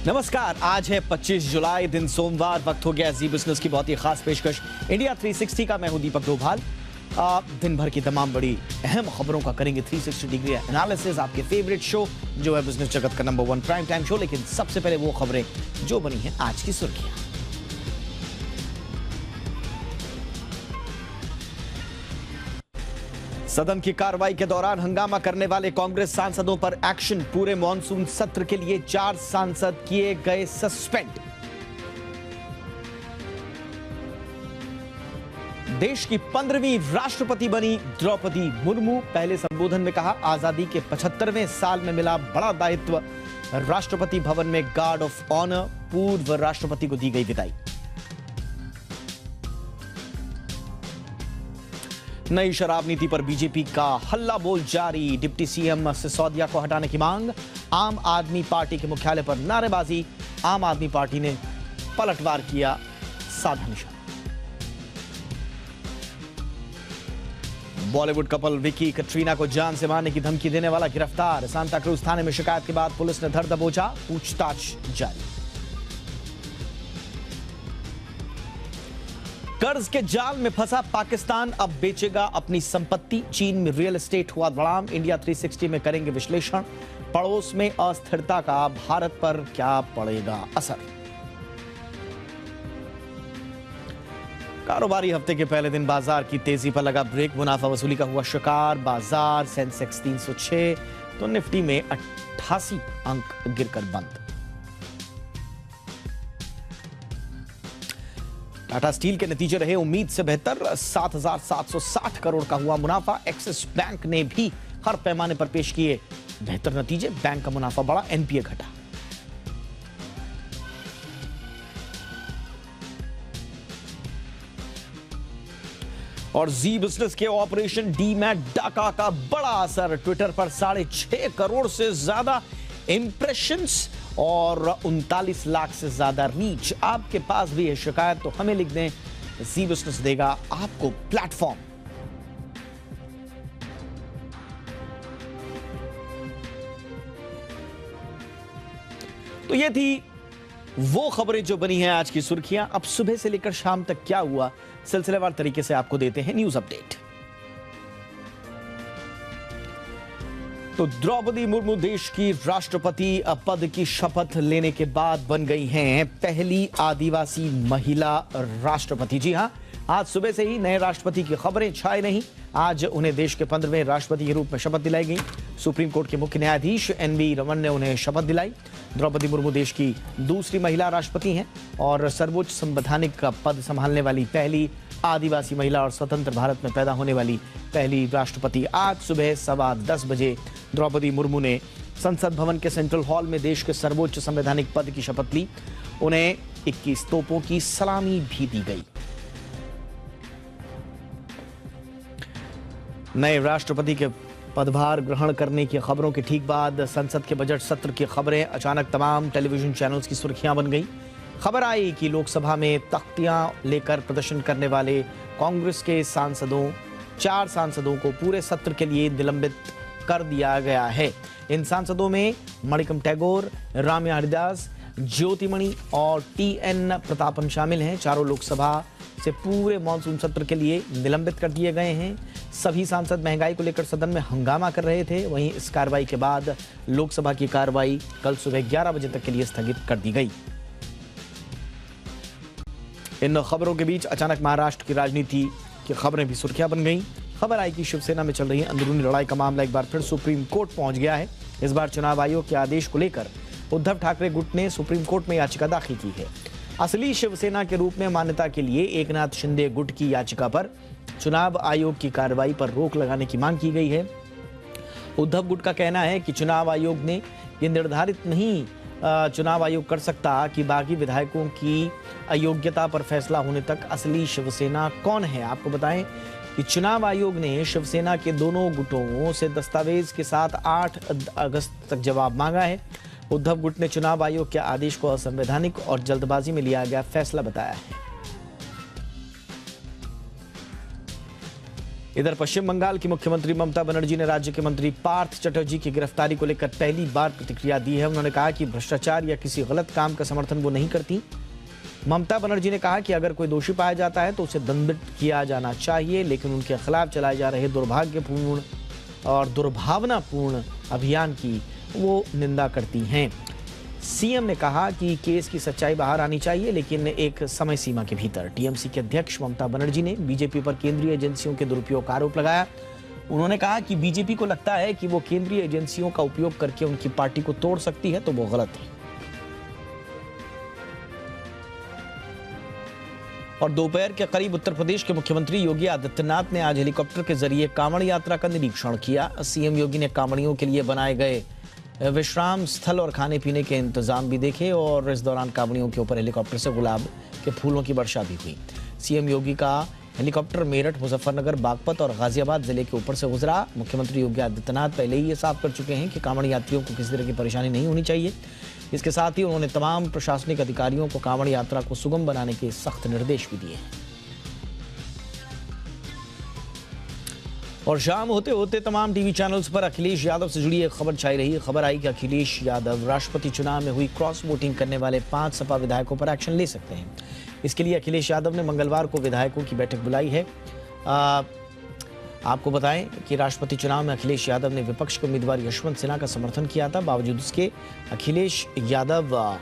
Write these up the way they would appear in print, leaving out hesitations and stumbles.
नमस्कार, आज है 25 जुलाई, दिन सोमवार। वक्त हो गया जी बिजनेस की बहुत ही खास पेशकश इंडिया 360 का। मैं हूं दीपक डोभाल। दिन भर की तमाम बड़ी अहम खबरों का करेंगे 360 डिग्री एनालिसिस। आपके फेवरेट शो जो है बिजनेस जगत का नंबर 1 प्राइम टाइम शो। लेकिन सबसे पहले वो खबरें जो बनी हैं आज की सुर्खियां। सदन की कार्रवाई के दौरान हंगामा करने वाले कांग्रेस सांसदों पर एक्शन। पूरे मॉनसून सत्र के लिए 4 सांसद किए गए सस्पेंड। देश की 15वीं राष्ट्रपति बनी द्रौपदी मुर्मू। पहले संबोधन में कहा, आजादी के 75वें साल में मिला बड़ा दायित्व। राष्ट्रपति भवन में गार्ड ऑफ ऑनर, पूर्व राष्ट्रपति को दी गई विदाई। नई शराब नीति पर बीजेपी का हल्ला बोल जारी। डिप्टी सीएम सिसोदिया को हटाने की मांग। आम आदमी पार्टी के मुख्यालय पर नारेबाजी। आम आदमी पार्टी ने पलटवार किया साधा निशाना। बॉलीवुड कपल विकी कटरीना को जान से मारने की धमकी देने वाला गिरफ्तार। सांता क्रूज थाने में शिकायत के बाद पुलिस ने धर दबोचा, पूछताछ जारी। कर्ज के जाल में फंसा पाकिस्तान अब बेचेगा अपनी संपत्ति। चीन में रियल एस्टेट हुआ धड़ाम। इंडिया 360 में करेंगे विश्लेषण। पड़ोस में अस्थिरता का भारत पर क्या पड़ेगा असर। कारोबारी हफ्ते के पहले दिन बाजार की तेजी पर लगा ब्रेक। मुनाफा वसूली का हुआ शिकार बाजार। सेंसेक्स 306 तो निफ्टी में 88 अंक गिरकर बंद। टाटा स्टील के नतीजे रहे उम्मीद से बेहतर। 7,760 करोड़ का हुआ मुनाफा। एक्सिस बैंक ने भी हर पैमाने पर पेश किए बेहतर नतीजे। बैंक का मुनाफा बढ़ा, एनपीए घटा। और जी बिजनेस के ऑपरेशन डीमैट डाका का बड़ा असर। ट्विटर पर 6.5 करोड़ से ज्यादा इंप्रेशंस और 39 लाख से ज्यादा रीच। आपके पास भी है शिकायत तो हमें लिख दें, जी बिजनेस देगा आपको प्लेटफॉर्म। तो ये थी वो खबरें जो बनी हैं आज की सुर्खियां। अब सुबह से लेकर शाम तक क्या हुआ, सिलसिलेवार तरीके से आपको देते हैं न्यूज अपडेट। तो द्रौपदी मुर्मू देश की राष्ट्रपति पद की शपथ लेने के बाद बन गई हैं पहली आदिवासी महिला राष्ट्रपति। जी हां, आज सुबह से ही नए राष्ट्रपति की खबरें छाई नहीं। आज उन्हें देश के 15वें राष्ट्रपति के रूप में शपथ दिलाई गई। सुप्रीम कोर्ट के मुख्य न्यायाधीश एनवी रमन ने उन्हें शपथ दिलाई। द्रौपदी मुर्मू देश की दूसरी महिला राष्ट्रपति हैं और सर्वोच्च संवैधानिक पद संभालने वाली पहली आदिवासी महिला और स्वतंत्र भारत में पैदा होने वाली पहली राष्ट्रपति। आज सुबह 10:15 बजे द्रौपदी मुर्मू ने संसद भवन के सेंट्रल हॉल में देश के सर्वोच्च संवैधानिक पद की शपथ ली। उन्हें 21 तोपों की सलामी भी दी गई। नए राष्ट्रपति के पदभार ग्रहण करने की खबरों के ठीक बाद संसद के बजट सत्र की खबरें अचानक तमाम टेलीविजन चैनल्स की सुर्खियां बन गई। खबर आई कि लोकसभा में तख्तियां लेकर प्रदर्शन करने वाले कांग्रेस के 4 सांसदों को पूरे सत्र के लिए निलंबित कर दिया गया है। इन सांसदों में मणिकम टैगोर, राम्या हरिदास, ज्योतिमणि और टीएन प्रतापन शामिल हैं। चारों लोकसभा से पूरे मॉनसून सत्र के लिए निलंबित कर दिए गए हैं। सभी सांसद महंगाई को लेकर सदन में हंगामा कर रहे थे। वहीं इस कार्रवाई के बाद लोकसभा की कार्रवाई कल सुबह 11 बजे तक के लिए स्थगित कर दी गई। इन खबरों के बीच अचानक महाराष्ट्र की राजनीति की खबरें भी सुर्खियां बन गईं। खबर आई कि शिवसेना में चल रही अंदरूनी लड़ाई का मामला एक बार फिर सुप्रीम कोर्ट पहुंच गया है। इस बार चुनाव आयोग के आदेश को लेकर उद्धव ठाकरे गुट ने सुप्रीम कोर्ट में याचिका दाखिल की है। असली शिवसेना के रूप में मान्यता के लिए एकनाथ शिंदे गुट की याचिका पर चुनाव आयोग की कार्रवाई पर रोक लगाने की मांग की गई है। उद्धव गुट का कहना है कि चुनाव आयोग ने यह निर्धारित नहीं चुनाव आयोग कर सकता कि बागी विधायकों की अयोग्यता पर फैसला होने तक असली शिवसेना कौन है। आपको बताएं कि चुनाव आयोग ने शिवसेना के दोनों गुटों से दस्तावेज के साथ 8 अगस्त तक जवाब मांगा है। उद्धव गुट ने चुनाव आयोग के आदेश को असंवैधानिक और जल्दबाजी में लिया गया फैसला बताया है। इधर पश्चिम बंगाल की मुख्यमंत्री ममता बनर्जी ने राज्य के मंत्री पार्थ चटर्जी की गिरफ्तारी को लेकर पहली बार प्रतिक्रिया दी है। उन्होंने कहा कि भ्रष्टाचार या किसी गलत काम का समर्थन वो नहीं करती। ममता बनर्जी ने कहा कि अगर कोई दोषी पाया जाता है तो उसे दंडित किया जाना चाहिए, लेकिन उनके खिलाफ चलाए जा रहे दुर्भाग्यपूर्ण और दुर्भावनापूर्ण अभियान की वो निंदा करती हैं। सीएम ने कहा कि केस की सच्चाई बाहर आनी चाहिए, लेकिन एक समय सीमा के भीतर। टीएमसी के अध्यक्ष ममता बनर्जी ने बीजेपी पर केंद्रीय एजेंसियों के दुरुपयोग का आरोप लगाया। उन्होंने कहा कि बीजेपी को लगता है कि वो केंद्रीय एजेंसियों का उपयोग करके उनकी पार्टी को तोड़ सकती है, तो वो गलत है। और दोपहर के करीब उत्तर प्रदेश के मुख्यमंत्री योगी आदित्यनाथ ने आज हेलीकॉप्टर के जरिए कांवड़ यात्रा का निरीक्षण किया। सीएम योगी ने कांवड़ियों के लिए बनाए गए विश्राम स्थल और खाने पीने के इंतजाम भी देखे और इस दौरान कांवड़ियों के ऊपर हेलीकॉप्टर से गुलाब के फूलों की वर्षा भी हुई। सीएम योगी का हेलीकॉप्टर मेरठ, मुजफ्फरनगर, बागपत और गाजियाबाद जिले के ऊपर से गुजरा। मुख्यमंत्री योगी आदित्यनाथ पहले ही ये साफ कर चुके हैं कि कांवड़ यात्रियों को किसी तरह की परेशानी नहीं होनी चाहिए। इसके साथ ही उन्होंने तमाम प्रशासनिक अधिकारियों को कांवड़ यात्रा को सुगम बनाने के सख्त निर्देश भी दिए हैं। और शाम होते होते तमाम टीवी चैनल्स पर अखिलेश यादव से जुड़ी एक खबर छाई रही। खबर आई कि अखिलेश यादव राष्ट्रपति चुनाव में हुई क्रॉस वोटिंग करने वाले 5 सपा विधायकों पर एक्शन ले सकते हैं। इसके लिए अखिलेश यादव ने मंगलवार को विधायकों की बैठक बुलाई है। आपको बताएं कि राष्ट्रपति चुनाव में अखिलेश यादव ने विपक्ष के उम्मीदवार यशवंत सिन्हा का समर्थन किया था। बावजूद इसके अखिलेश यादव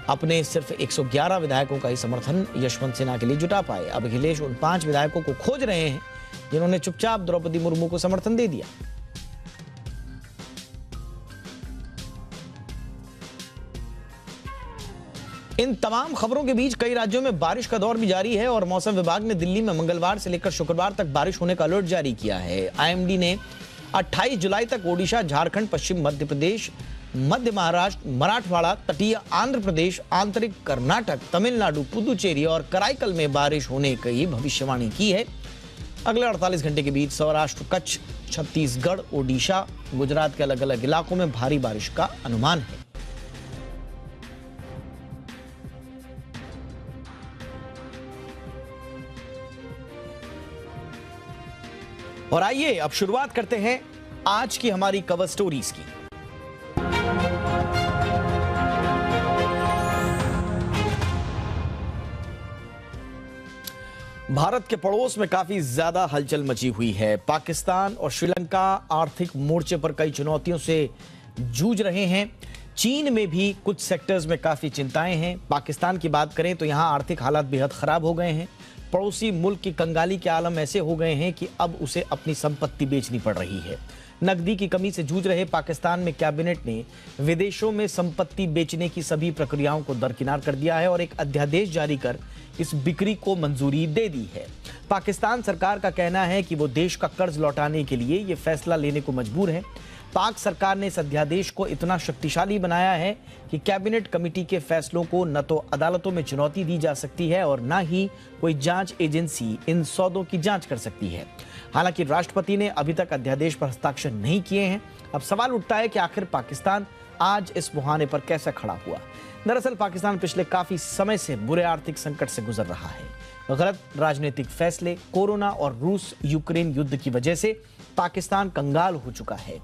अपने सिर्फ 111 विधायकों का ही समर्थन यशवंत सिन्हा के लिए जुटा पाए। अब अखिलेश उन 5 विधायकों को खोज रहे हैं जिन्होंने चुपचाप द्रौपदी मुर्मू को समर्थन दे दिया। इन तमाम खबरों के बीच कई राज्यों में बारिश का दौर भी जारी है और मौसम विभाग ने दिल्ली में मंगलवार से लेकर शुक्रवार तक बारिश होने का अलर्ट जारी किया है। आईएमडी ने 28 जुलाई तक ओडिशा, झारखंड, पश्चिम मध्य प्रदेश, मध्य महाराष्ट्र, मराठवाड़ा, तटीय आंध्र प्रदेश, आंतरिक कर्नाटक, तमिलनाडु, पुदुचेरी और कराईकल में बारिश होने की भविष्यवाणी की है। अगले 48 घंटे के बीच सौराष्ट्र, कच्छ, छत्तीसगढ़, ओडिशा, गुजरात के अलग अलग इलाकों में भारी बारिश का अनुमान है। और आइए अब शुरुआत करते हैं आज की हमारी कवर स्टोरीज की। भारत के पड़ोस में काफी ज्यादा हलचल मची हुई है। पाकिस्तान और श्रीलंका आर्थिक मोर्चे पर कई चुनौतियों से जूझ रहे हैं। चीन में भी कुछ सेक्टर्स में काफी चिंताएं हैं। पाकिस्तान की बात करें तो यहां आर्थिक हालात बेहद खराब हो गए हैं। पड़ोसी मुल्क की कंगाली के आलम ऐसे हो गए हैं कि अब उसे अपनी संपत्ति बेचनी पड़ रही है। नकदी की कमी से जूझ रहे पाकिस्तान में कैबिनेट ने विदेशों में संपत्ति बेचने की सभी प्रक्रियाओं को दरकिनार कर दिया है और एक अध्यादेश जारी कर इस बिक्री को मंजूरी दे दी है। पाकिस्तान सरकार का कहना है कि वो देश का कर्ज लौटाने के लिए ये फैसला लेने को मजबूर है। पाक सरकार ने इस अध्यादेश को इतना शक्तिशाली बनाया है कि कैबिनेट कमेटी के फैसलों को न तो अदालतों में चुनौती दी जा सकती है और न ही कोई जांच एजेंसी इन सौदों की जांच कर सकती है। हालांकि राष्ट्रपति ने अभी तक अध्यादेश पर हस्ताक्षर नहीं किए हैं। अब सवाल उठता है कि आखिर पाकिस्तान आज इस मुहाने पर कैसे खड़ा हुआ। दरअसल पाकिस्तान पिछले काफी समय से बुरे आर्थिक संकट से गुजर रहा है। गलत राजनीतिक फैसले, कोरोना और रूस यूक्रेन युद्ध की वजह से पाकिस्तान कंगाल हो चुका है।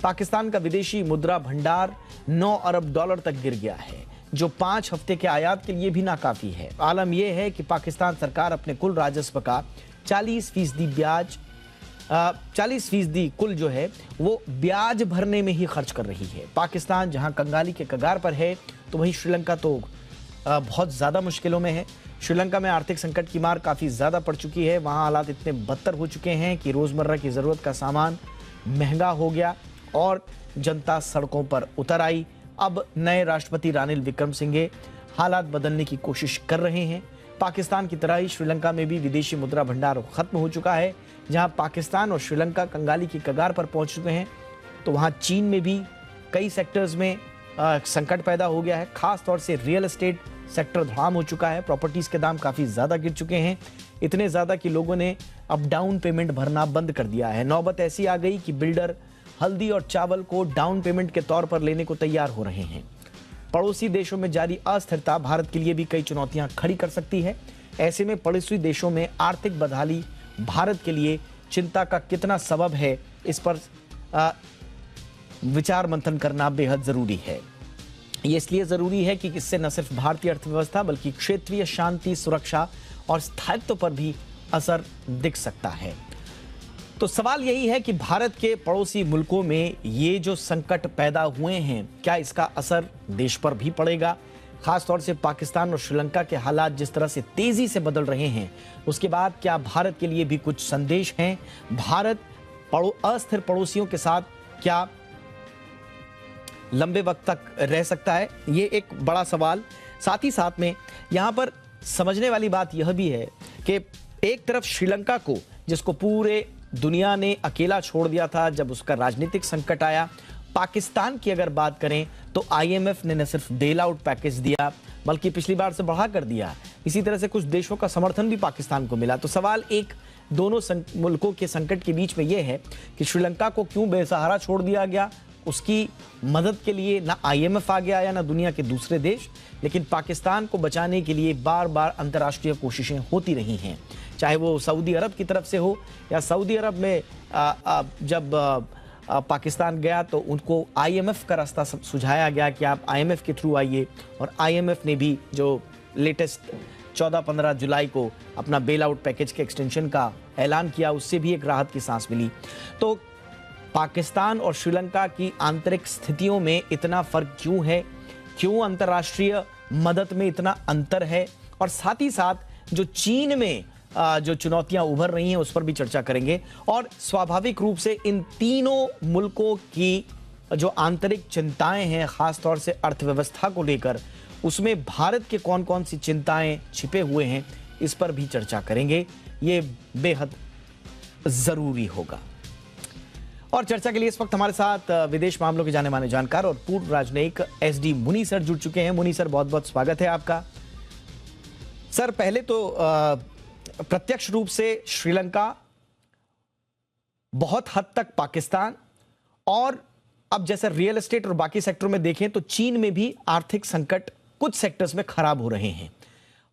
पाकिस्तान का विदेशी मुद्रा भंडार 9 अरब डॉलर तक गिर गया है, जो 5 हफ्ते के आयात के लिए भी नाकाफी है। आलम यह है कि पाकिस्तान सरकार अपने कुल राजस्व का 40% कुल जो है वो ब्याज भरने में ही खर्च कर रही है। पाकिस्तान जहां कंगाली के कगार पर है तो वहीं श्रीलंका तो बहुत ज़्यादा मुश्किलों में है। श्रीलंका में आर्थिक संकट की मार काफ़ी ज़्यादा पड़ चुकी है। वहाँ हालात इतने बदतर हो चुके हैं कि रोज़मर्रा की ज़रूरत का सामान महंगा हो गया और जनता सड़कों पर उतर आई। अब नए राष्ट्रपति रानिल विक्रमसिंघे हालात बदलने की कोशिश कर रहे हैं। पाकिस्तान की तरह ही श्रीलंका में भी विदेशी मुद्रा भंडार खत्म हो चुका है। जहां पाकिस्तान और श्रीलंका कंगाली की कगार पर पहुंच चुके हैं, तो वहां चीन में भी कई सेक्टर्स में संकट पैदा हो गया है। खास तौर से रियल एस्टेट सेक्टर धड़ाम हो चुका है। प्रॉपर्टीज के दाम काफ़ी ज़्यादा गिर चुके हैं, इतने ज़्यादा कि लोगों ने अब डाउन पेमेंट भरना बंद कर दिया है। नौबत ऐसी आ गई कि बिल्डर हल्दी और चावल को डाउन पेमेंट के तौर पर लेने को तैयार हो रहे हैं। पड़ोसी देशों में जारी अस्थिरता भारत के लिए भी कई चुनौतियां खड़ी कर सकती है। ऐसे में पड़ोसी देशों में आर्थिक बदहाली भारत के लिए चिंता का कितना सबब है, इस पर विचार मंथन करना बेहद जरूरी है। ये इसलिए जरूरी है कि इससे न सिर्फ भारतीय अर्थव्यवस्था बल्कि क्षेत्रीय शांति, सुरक्षा और स्थायित्व पर भी असर दिख सकता है। तो सवाल यही है कि भारत के पड़ोसी मुल्कों में ये जो संकट पैदा हुए हैं, क्या इसका असर देश पर भी पड़ेगा? खासतौर से पाकिस्तान और श्रीलंका के हालात जिस तरह से तेजी से बदल रहे हैं, उसके बाद क्या भारत के लिए भी कुछ संदेश हैं? भारत अस्थिर पड़ोसियों के साथ क्या लंबे वक्त तक रह सकता है? ये एक बड़ा सवाल। साथ ही साथ में यहां पर समझने वाली बात यह भी है कि एक तरफ श्रीलंका को, जिसको पूरे दुनिया ने अकेला छोड़ दिया था जब उसका राजनीतिक संकट आया, पाकिस्तान की अगर बात करें तो आईएमएफ ने न सिर्फ बेल आउट पैकेज दिया बल्कि पिछली बार से बढ़ा कर दिया। इसी तरह से कुछ देशों का समर्थन भी पाकिस्तान को मिला। तो सवाल एक दोनों मुल्कों के संकट के बीच में यह है कि श्रीलंका को क्यों बेसहारा छोड़ दिया गया? उसकी मदद के लिए ना आईएमएफ आ गया या ना दुनिया के दूसरे देश, लेकिन पाकिस्तान को बचाने के लिए बार बार अंतर्राष्ट्रीय कोशिशें होती रही हैं, चाहे वो सऊदी अरब की तरफ से हो या सऊदी अरब में जब पाकिस्तान गया तो उनको आईएमएफ का रास्ता सुझाया गया कि आप आईएमएफ के थ्रू आइए, और आईएमएफ ने भी जो लेटेस्ट 14-15 जुलाई को अपना बेल आउट पैकेज के एक्सटेंशन का ऐलान किया, उससे भी एक राहत की सांस मिली। तो पाकिस्तान और श्रीलंका की आंतरिक स्थितियों में इतना फर्क क्यों है? क्यों अंतर्राष्ट्रीय मदद में इतना अंतर है? और साथ ही साथ जो चीन में जो चुनौतियां उभर रही हैं उस पर भी चर्चा करेंगे। और स्वाभाविक रूप से इन तीनों मुल्कों की जो आंतरिक चिंताएं हैं, खासतौर से अर्थव्यवस्था को लेकर, उसमें भारत के कौन कौन सी चिंताएं छिपे हुए हैं, इस पर भी चर्चा करेंगे। ये बेहद जरूरी होगा। और चर्चा के लिए इस वक्त हमारे साथ विदेश मामलों के जाने माने जानकार और पूर्व राजनयिक एसडी मुनी सर जुड़ चुके हैं। मुनी सर, बहुत बहुत स्वागत है आपका। सर, पहले तो प्रत्यक्ष रूप से श्रीलंका, बहुत हद तक पाकिस्तान, और अब जैसे रियल एस्टेट और बाकी सेक्टरों में देखें तो चीन में भी आर्थिक संकट कुछ सेक्टर्स में खराब हो रहे हैं।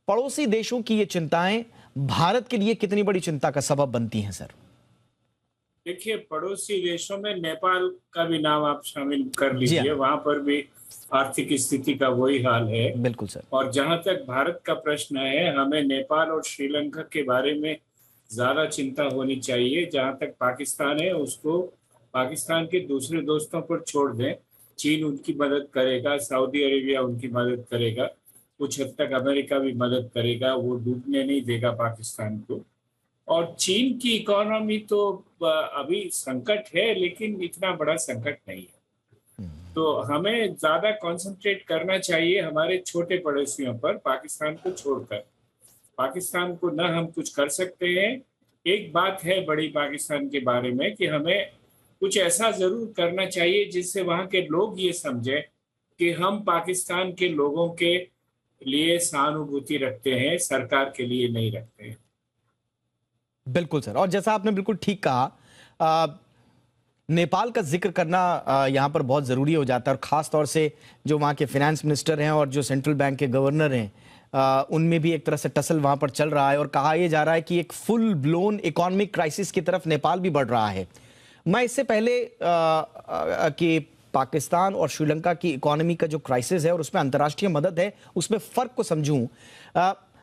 पड़ोसी देशों की ये चिंताएं भारत के लिए कितनी बड़ी चिंता का सबब बनती हैं सर? देखिए, पड़ोसी देशों में नेपाल का भी नाम आप शामिल कर लीजिए। वहां पर भी आर्थिक स्थिति का वही हाल है। बिल्कुल सर। और जहां तक भारत का प्रश्न है, हमें नेपाल और श्रीलंका के बारे में ज्यादा चिंता होनी चाहिए। जहां तक पाकिस्तान है, उसको पाकिस्तान के दूसरे दोस्तों पर छोड़ दें। चीन उनकी मदद करेगा, सऊदी अरेबिया उनकी मदद करेगा, कुछ हद तक अमेरिका भी मदद करेगा, वो डूबने नहीं देगा पाकिस्तान को। और चीन की इकोनॉमी तो अभी संकट है, लेकिन इतना बड़ा संकट नहीं है। तो हमें ज्यादा कंसंट्रेट करना चाहिए हमारे छोटे पड़ोसियों पर, पाकिस्तान को छोड़कर। पाकिस्तान को न हम कुछ कर सकते हैं। एक बात है बड़ी पाकिस्तान के बारे में कि हमें कुछ ऐसा जरूर करना चाहिए जिससे वहां के लोग ये समझें कि हम पाकिस्तान के लोगों के लिए सहानुभूति रखते हैं, सरकार के लिए नहीं रखते हैं। बिल्कुल सर। और जैसा आपने बिल्कुल ठीक कहा, नेपाल का जिक्र करना यहाँ पर बहुत ज़रूरी हो जाता है, और ख़ास तौर से जो वहाँ के फाइनेंस मिनिस्टर हैं और जो सेंट्रल बैंक के गवर्नर हैं, उनमें भी एक तरह से टसल वहाँ पर चल रहा है। और कहा यह जा रहा है कि एक फुल ब्लोन इकोनॉमिक क्राइसिस की तरफ नेपाल भी बढ़ रहा है। मैं इससे पहले कि पाकिस्तान और श्रीलंका की इकोनॉमी का जो क्राइसिस है और उसमें अंतर्राष्ट्रीय मदद है, उसमें फ़र्क को समझूं,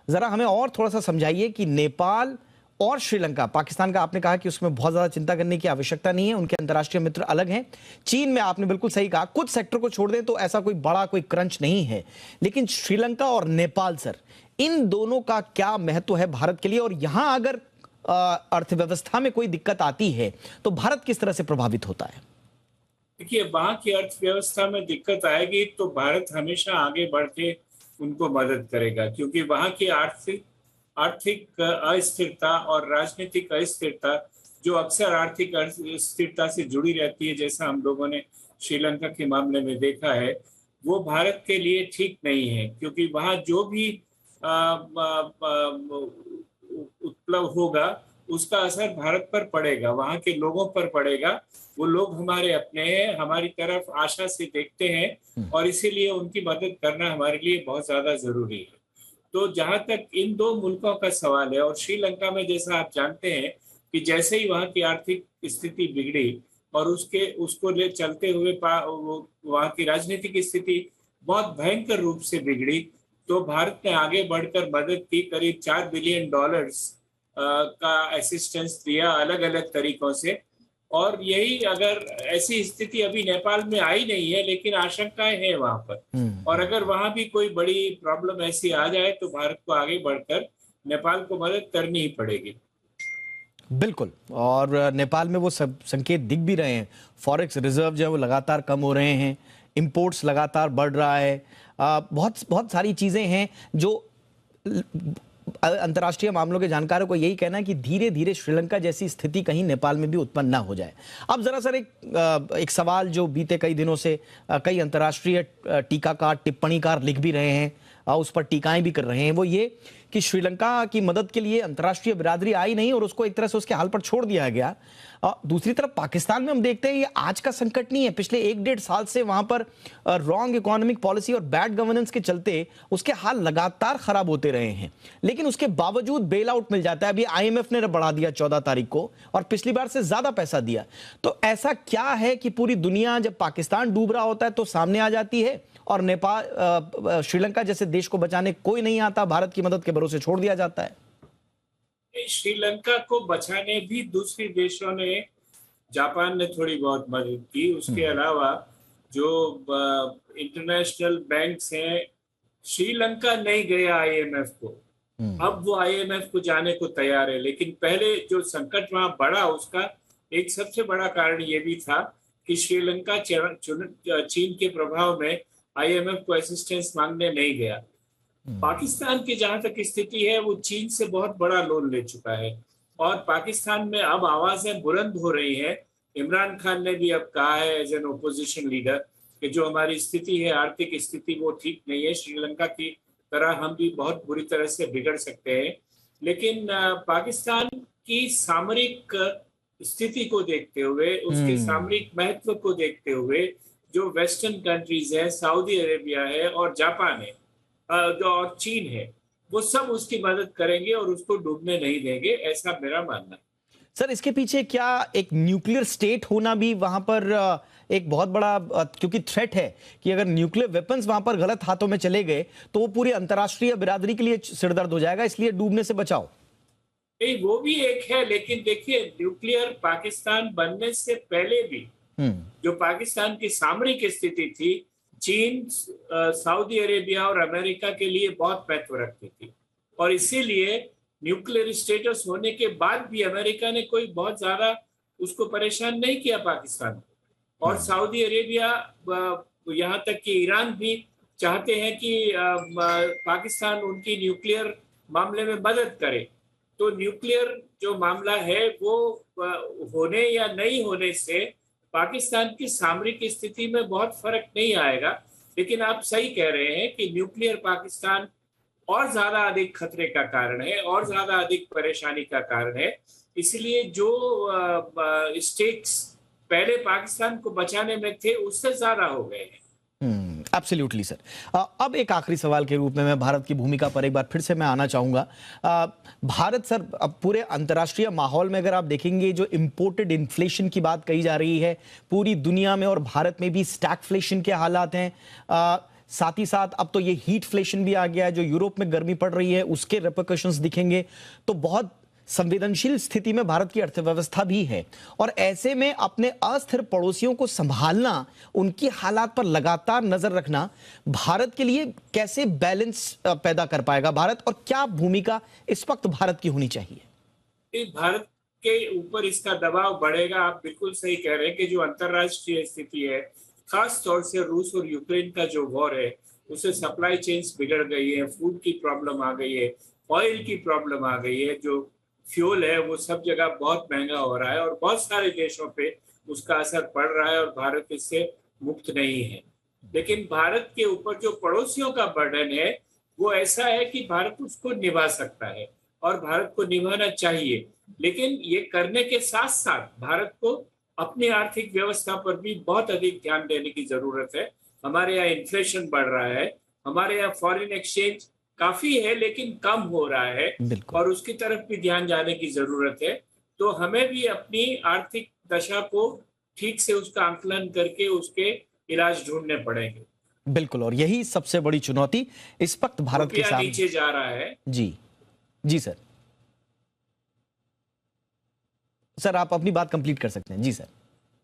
ज़रा हमें और थोड़ा सा समझाइए कि नेपाल और श्रीलंका, पाकिस्तान का आपने कहा कि उसमें बहुत ज्यादा चिंता करने की आवश्यकता नहीं है, उनके अंतर्राष्ट्रीय मित्र अलग हैं। चीन में आपने बिल्कुल सही कहा, कुछ सेक्टर को छोड़ दें तो ऐसा कोई बड़ा कोई क्रंच नहीं है, लेकिन श्रीलंका और नेपाल सर, इन दोनों का क्या महत्व है भारत के लिए? और यहां अगर अर्थव्यवस्था में कोई दिक्कत आती है तो भारत किस तरह से प्रभावित होता है? देखिए, वहां की अर्थव्यवस्था में दिक्कत आएगी तो भारत हमेशा आगे बढ़ के उनको मदद करेगा, क्योंकि वहां की आर्थिक अस्थिरता और राजनीतिक अस्थिरता, जो अक्सर आर्थिक अस्थिरता से जुड़ी रहती है, जैसा हम लोगों ने श्रीलंका के मामले में देखा है, वो भारत के लिए ठीक नहीं है। क्योंकि वहाँ जो भी उपलब्ध होगा उसका असर भारत पर पड़ेगा, वहाँ के लोगों पर पड़ेगा। वो लोग हमारे अपने हैं, हमारी तरफ आशा से देखते हैं, और इसीलिए उनकी मदद करना हमारे लिए बहुत ज्यादा जरूरी है। तो जहां तक इन दो मुल्कों का सवाल है, और श्रीलंका में जैसा आप जानते हैं कि जैसे ही वहां की आर्थिक स्थिति बिगड़ी और उसको ले चलते हुए वहां की राजनीतिक स्थिति बहुत भयंकर रूप से बिगड़ी, तो भारत ने आगे बढ़कर मदद की, करीब $4 बिलियन का असिस्टेंस दिया अलग अलग तरीकों से। और यही अगर ऐसी स्थिति अभी नेपाल में आई नहीं है, लेकिन आशंकाएं हैं वहां पर, और अगर वहां भी कोई बड़ी प्रॉब्लम ऐसी आ जाए तो भारत को आगे बढ़कर नेपाल को मदद करनी ही पड़ेगी। बिल्कुल। और नेपाल में वो सब संकेत दिख भी रहे हैं, फॉरेक्स रिजर्व जो है वो लगातार कम हो रहे हैं, इंपोर्ट्स लगातार बढ़ रहा है, बहुत बहुत सारी चीजें हैं जो अंतर्राष्ट्रीय मामलों के जानकारों को यही कहना है कि धीरे धीरे श्रीलंका जैसी स्थिति कहीं नेपाल में भी उत्पन्न ना हो जाए। अब जरा सर एक सवाल जो बीते कई दिनों से कई अंतर्राष्ट्रीय टीकाकार टिप्पणीकार लिख भी रहे हैं, उस पर टीकाएं भी कर रहे हैं, वो ये कि श्रीलंका की मदद के लिए अंतर्राष्ट्रीय बिरादरी आई नहीं और उसको एक तरह से उसके हाल पर छोड़ दिया गया। दूसरी तरफ पाकिस्तान में हम देखते हैं ये आज का संकट नहीं है, पिछले 1-1.5 साल से वहां पर रॉन्ग इकोनॉमिक पॉलिसी और बैड गवर्नेंस के चलते उसके हाल लगातार खराब होते रहे हैं, लेकिन उसके बावजूद बेल आउट मिल जाता है। अभी IMF ने बढ़ा दिया 14 तारीख को और पिछली बार से ज्यादा पैसा दिया। तो ऐसा क्या है कि पूरी दुनिया जब पाकिस्तान डूब रहा होता है तो सामने आ जाती है और नेपाल श्रीलंका जैसे देश को बचाने कोई नहीं आता, भारत की मदद के भरोसे छोड़ दिया जाता है? श्रीलंका को बचाने भी दूसरे देशों ने, जापान ने थोड़ी बहुत मदद की, उसके अलावा जो इंटरनेशनल बैंक्स हैं, श्रीलंका नहीं गया IMF को, अब वो IMF को जाने को तैयार है। लेकिन पहले जो संकट वहां बढ़ा उसका एक सबसे बड़ा कारण ये भी था कि श्रीलंका चीन के प्रभाव में IMF को असिस्टेंस मांगने नहीं गया। पाकिस्तान की जहां तक स्थिति है, वो चीन से बहुत बड़ा लोन ले चुका है और पाकिस्तान में अब आवाजें बुलंद हो रही हैं। इमरान खान ने भी अब कहा है एज एन ओपोजिशन लीडर कि जो हमारी स्थिति है, आर्थिक स्थिति, वो ठीक नहीं है, श्रीलंका की तरह हम भी बहुत बुरी तरह से बिगड़ सकते हैं। लेकिन पाकिस्तान की सामरिक स्थिति को देखते हुए, उसके सामरिक महत्व को देखते हुए, जो वेस्टर्न कंट्रीज है, सऊदी अरेबिया है और जापान है और चीन है, वो सब उसकी मदद करेंगे और उसको डूबने नहीं देंगे, ऐसा मेरा मानना है। सर, इसके पीछे क्या एक न्यूक्लियर स्टेट होना भी वहां पर एक बहुत बड़ा, क्योंकि थ्रेट है कि अगर न्यूक्लियर वेपन्स वहां पर गलत हाथों में चले गए तो वो पूरी अंतर्राष्ट्रीय बिरादरी के लिए सिरदर्द हो जाएगा, इसलिए डूबने से बचाओ। नहीं, वो भी एक है, लेकिन देखिए न्यूक्लियर पाकिस्तान बनने से पहले भी जो पाकिस्तान की सामरिक स्थिति थी, चीन, सऊदी अरेबिया और अमेरिका के लिए बहुत महत्व रखती थी, और इसीलिए न्यूक्लियर स्टेटस होने के बाद भी अमेरिका ने कोई बहुत ज्यादा उसको परेशान नहीं किया पाकिस्तान को। और सऊदी अरेबिया, यहाँ तक कि ईरान भी चाहते हैं कि पाकिस्तान उनकी न्यूक्लियर मामले में मदद करे। तो न्यूक्लियर जो मामला है वो होने या नहीं होने से पाकिस्तान की सामरिक स्थिति में बहुत फर्क नहीं आएगा। लेकिन आप सही कह रहे हैं कि न्यूक्लियर पाकिस्तान और ज्यादा अधिक खतरे का कारण है और ज्यादा अधिक परेशानी का कारण है। इसलिए जो स्टेक्स पहले पाकिस्तान को बचाने में थे उससे ज्यादा हो गए हैं। Absolutely sir. अब एक आखिरी सवाल के रूप में मैं भारत की भूमिका पर एक बार फिर से मैं आना चाहूंगा। भारत सर, अब पूरे अंतर्राष्ट्रीय माहौल में अगर आप देखेंगे, जो इंपोर्टेड इन्फ्लेशन की बात कही जा रही है पूरी दुनिया में और भारत में भी स्टैगफ्लेशन के हालात हैं, साथ ही साथ अब तो ये हीटफ्लेशन भी आ गया है, जो यूरोप में गर्मी पड़ रही है उसके रिपरकशंस दिखेंगे। तो बहुत संवेदनशील स्थिति में भारत की अर्थव्यवस्था भी है, और ऐसे में अपने अस्थिर पड़ोसियों को संभालना, उनकी हालात पर लगातार नजर रखना भारत के लिए कैसे बैलेंस पैदा कर पाएगा भारत, और क्या भूमिका इस वक्त भारत की होनी चाहिए? भारत के ऊपर इसका दबाव बढ़ेगा। आप बिल्कुल सही कह रहे हैं कि जो अंतरराष्ट्रीय स्थिति है, खास तौर से रूस और यूक्रेन का जो वॉर है, उससे सप्लाई चेन्स बिगड़ गई है, फूड की प्रॉब्लम आ गई है, ऑयल की प्रॉब्लम आ गई है, जो फ्यूल है वो सब जगह बहुत महंगा हो रहा है और बहुत सारे देशों पे उसका असर पड़ रहा है और भारत इससे मुक्त नहीं है। लेकिन भारत के ऊपर जो पड़ोसियों का बर्डन है वो ऐसा है कि भारत उसको निभा सकता है और भारत को निभाना चाहिए। लेकिन ये करने के साथ साथ भारत को अपनी आर्थिक व्यवस्था पर भी बहुत अधिक ध्यान देने की जरूरत है। हमारे यहाँ इन्फ्लेशन बढ़ रहा है, हमारे यहाँ फॉरेन एक्सचेंज काफी है लेकिन कम हो रहा है बिल्कुल। और उसकी तरफ भी ध्यान जाने की जरूरत है। तो हमें भी अपनी आर्थिक दशा को ठीक से उसका आंकलन करके उसके इलाज ढूंढने पड़ेंगे। बिल्कुल, और यही सबसे बड़ी चुनौती इस वक्त भारत के रुपया सामने। नीचे जा रहा है। जी, जी सर। सर आप अपनी बात कंप्लीट कर सकते हैं। जी सर।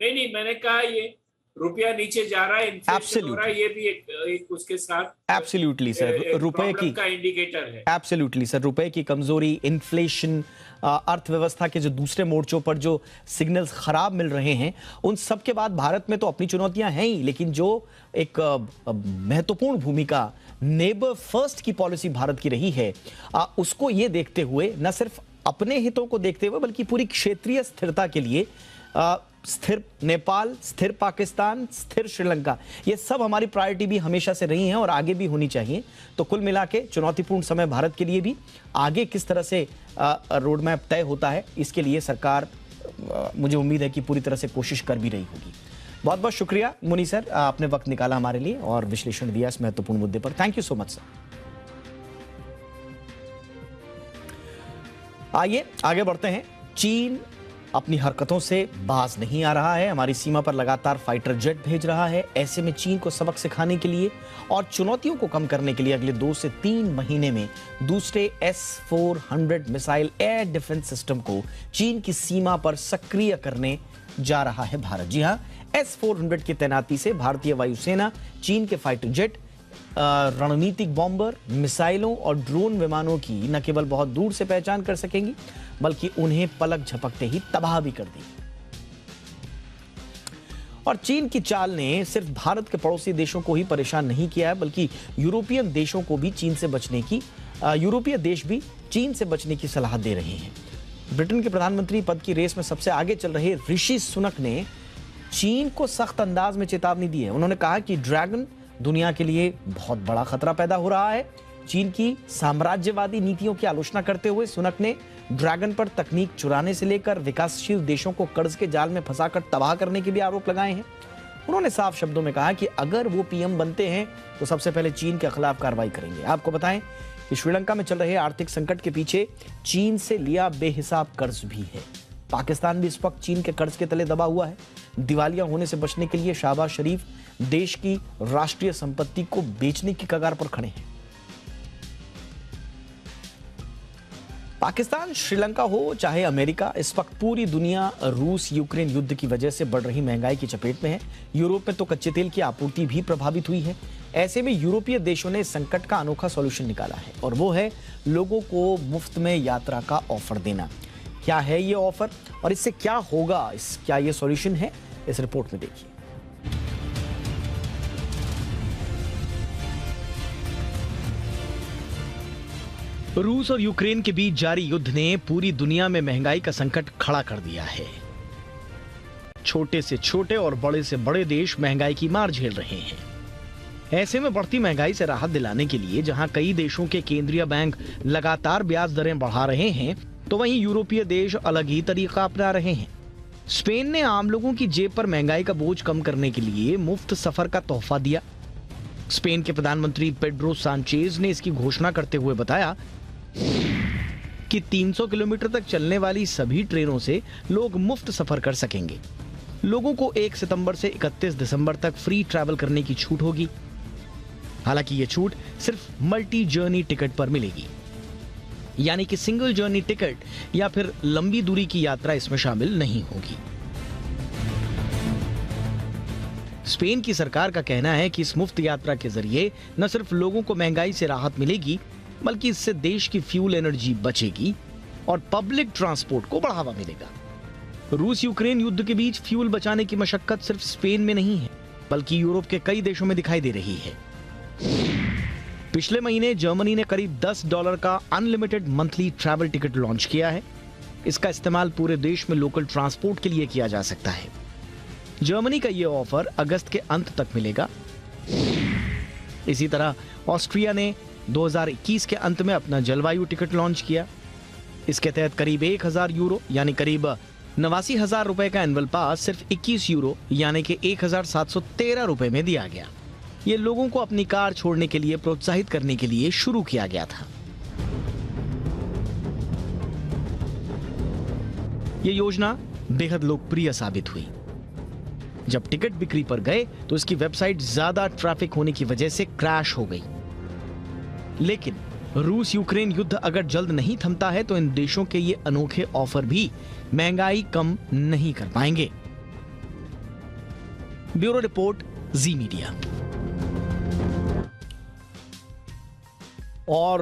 नहीं, मैंने कहा ये रुपया नीचे जा रहा है, इन्फ्लेशन हो रहा है, एब्सोल्युटली, ये भी एक उसके साथ एब्सोल्युटली सर। रुपए की, प्रॉब्लम का इंडिकेटर है। एब्सोल्युटली सर, रुपए की कमजोरी, इन्फ्लेशन, अर्थव्यवस्था के जो दूसरे मोर्चों पर जो सिग्नल्स खराब मिल रहे हैं, उन सब के बाद भारत में तो अपनी चुनौतियां हैं ही, लेकिन जो एक महत्वपूर्ण भूमिका नेबर फर्स्ट की पॉलिसी भारत की रही है, उसको ये देखते हुए, न सिर्फ अपने हितों को देखते हुए बल्कि पूरी क्षेत्रीय स्थिरता के लिए स्थिर नेपाल, स्थिर पाकिस्तान, स्थिर श्रीलंका, ये सब हमारी प्रायोरिटी भी हमेशा से रही हैं और आगे भी होनी चाहिए। तो कुल मिला के चुनौतीपूर्ण समय भारत के लिए भी, आगे किस तरह से रोड मैप तय होता है, इसके लिए सरकार, मुझे उम्मीद है कि पूरी तरह से कोशिश कर भी रही होगी। बहुत बहुत शुक्रिया मुनि सर, आपने वक्त निकाला हमारे लिए और विश्लेषण दिया इस महत्वपूर्ण मुद्दे पर। Thank you so much sir. आइए आगे बढ़ते हैं। चीन अपनी हरकतों से बाज नहीं आ रहा है, हमारी सीमा पर लगातार फाइटर जेट भेज रहा है। ऐसे में चीन को सबक सिखाने के लिए और चुनौतियों को कम करने के लिए अगले 2 से 3 महीने में दूसरे S-400 missile air defence system को चीन की सीमा पर सक्रिय करने जा रहा है भारत। जी हां, S-400 की तैनाती से भारतीय वायुसेना चीन के फाइटर जेट, रणनीतिक बॉम्बर, मिसाइलों और ड्रोन विमानों की न केवल बहुत दूर से पहचान कर सकेंगी बल्कि उन्हें पलक झपकते ही तबाह भी कर दी। और चीन की चाल ने सिर्फ भारत के पड़ोसी देशों को ही परेशान नहीं किया है बल्कि यूरोपियन देशों को भी चीन से बचने की, यूरोपीय देश भी चीन से बचने की सलाह दे रहे हैं। ब्रिटेन के प्रधानमंत्री पद की रेस में सबसे आगे चल रहे ऋषि सुनक ने चीन को सख्त अंदाज में चेतावनी दी है। उन्होंने कहा कि ड्रैगन दुनिया के लिए बहुत बड़ा खतरा पैदा हो रहा है। चीन की साम्राज्यवादी नीतियों की आलोचना करते हुए सुनक ने ड्रैगन पर तकनीक चुराने से लेकर विकासशील देशों को कर्ज के जाल में फंसाकर तबाह करने के भी आरोप लगाए हैं। उन्होंने साफ शब्दों में कहा कि अगर वो पीएम बनते हैं तो सबसे पहले चीन के खिलाफ कार्रवाई करेंगे। आपको बताएं कि श्रीलंका में चल रहे आर्थिक संकट के पीछे चीन से लिया बेहिसाब कर्ज भी है। पाकिस्तान भी इस वक्त चीन के कर्ज के तले दबा हुआ है। दिवालिया होने से बचने के लिए शहबाज शरीफ देश की राष्ट्रीय संपत्ति को बेचने की कगार पर खड़े हैं। पाकिस्तान, श्रीलंका हो चाहे अमेरिका, इस वक्त पूरी दुनिया रूस यूक्रेन युद्ध की वजह से बढ़ रही महंगाई की चपेट में है। यूरोप में तो कच्चे तेल की आपूर्ति भी प्रभावित हुई है। ऐसे में यूरोपीय देशों ने संकट का अनोखा सॉल्यूशन निकाला है और वो है लोगों को मुफ्त में यात्रा का ऑफर देना। क्या है ये ऑफर और इससे क्या होगा, क्या ये सॉल्यूशन है, इस रिपोर्ट में देखिए। रूस और यूक्रेन के बीच जारी युद्ध ने पूरी दुनिया में महंगाई का संकट खड़ा कर दिया है। छोटे से छोटे और बड़े से बड़े देश महंगाई की मार झेल रहे हैं। ऐसे में बढ़ती महंगाई से राहत दिलाने के लिए जहां कई देशों के केंद्रीय बैंक लगातार ब्याज दरें बढ़ा रहे हैं, तो वहीं यूरोपीय देश अलग ही तरीका अपना रहे हैं। स्पेन ने आम लोगों की जेब पर महंगाई का बोझ कम करने के लिए मुफ्त सफर का तोहफा दिया। स्पेन के प्रधानमंत्री पेड्रो सांचेज ने इसकी घोषणा करते हुए बताया कि 300 किलोमीटर तक चलने वाली सभी ट्रेनों से लोग मुफ्त सफर कर सकेंगे। लोगों को 1 सितंबर से 31 दिसंबर तक फ्री ट्रैवल करने की छूट होगी। हालांकि यह छूट सिर्फ मल्टी जर्नी टिकट पर मिलेगी, यानी कि सिंगल जर्नी टिकट या फिर लंबी दूरी की यात्रा इसमें शामिल नहीं होगी। स्पेन की सरकार का कहना है कि इस मुफ्त यात्रा के जरिए न सिर्फ लोगों को महंगाई से राहत मिलेगी बल्कि इससे देश की फ्यूल एनर्जी बचेगी और पब्लिक ट्रांसपोर्ट को बढ़ावा मिलेगा। रूस यूक्रेन युद्ध के बीच फ्यूल बचाने की मशक्कत सिर्फ स्पेन में नहीं है बल्कि यूरोप के कई देशों में दिखाई दे रही है। पिछले महीने जर्मनी ने करीब $10 का unlimited monthly travel ticket launch किया है। इसका इस्तेमाल पूरे देश में लोकल ट्रांसपोर्ट के लिए किया जा सकता है। जर्मनी का यह ऑफर अगस्त के अंत तक मिलेगा। इसी तरह ऑस्ट्रिया ने 2021 के अंत में अपना जलवायु टिकट लॉन्च किया। इसके तहत करीब 1000 यूरो यानी करीब 89,000 रुपए का एनुअल पास सिर्फ 21 यूरो यानी कि 1713 रुपए में दिया गया। ये लोगों को अपनी कार छोड़ने के लिए प्रोत्साहित करने के लिए शुरू किया गया था। ये योजना बेहद लोकप्रिय साबित हुई। जब टिकट बिक्री पर गए तो इसकी वेबसाइट ज्यादा ट्रैफिक होने की वजह से क्रैश हो गई। लेकिन रूस यूक्रेन युद्ध अगर जल्द नहीं थमता है तो इन देशों के ये अनोखे ऑफर भी महंगाई कम नहीं कर पाएंगे। ब्यूरो रिपोर्ट, जी मीडिया। और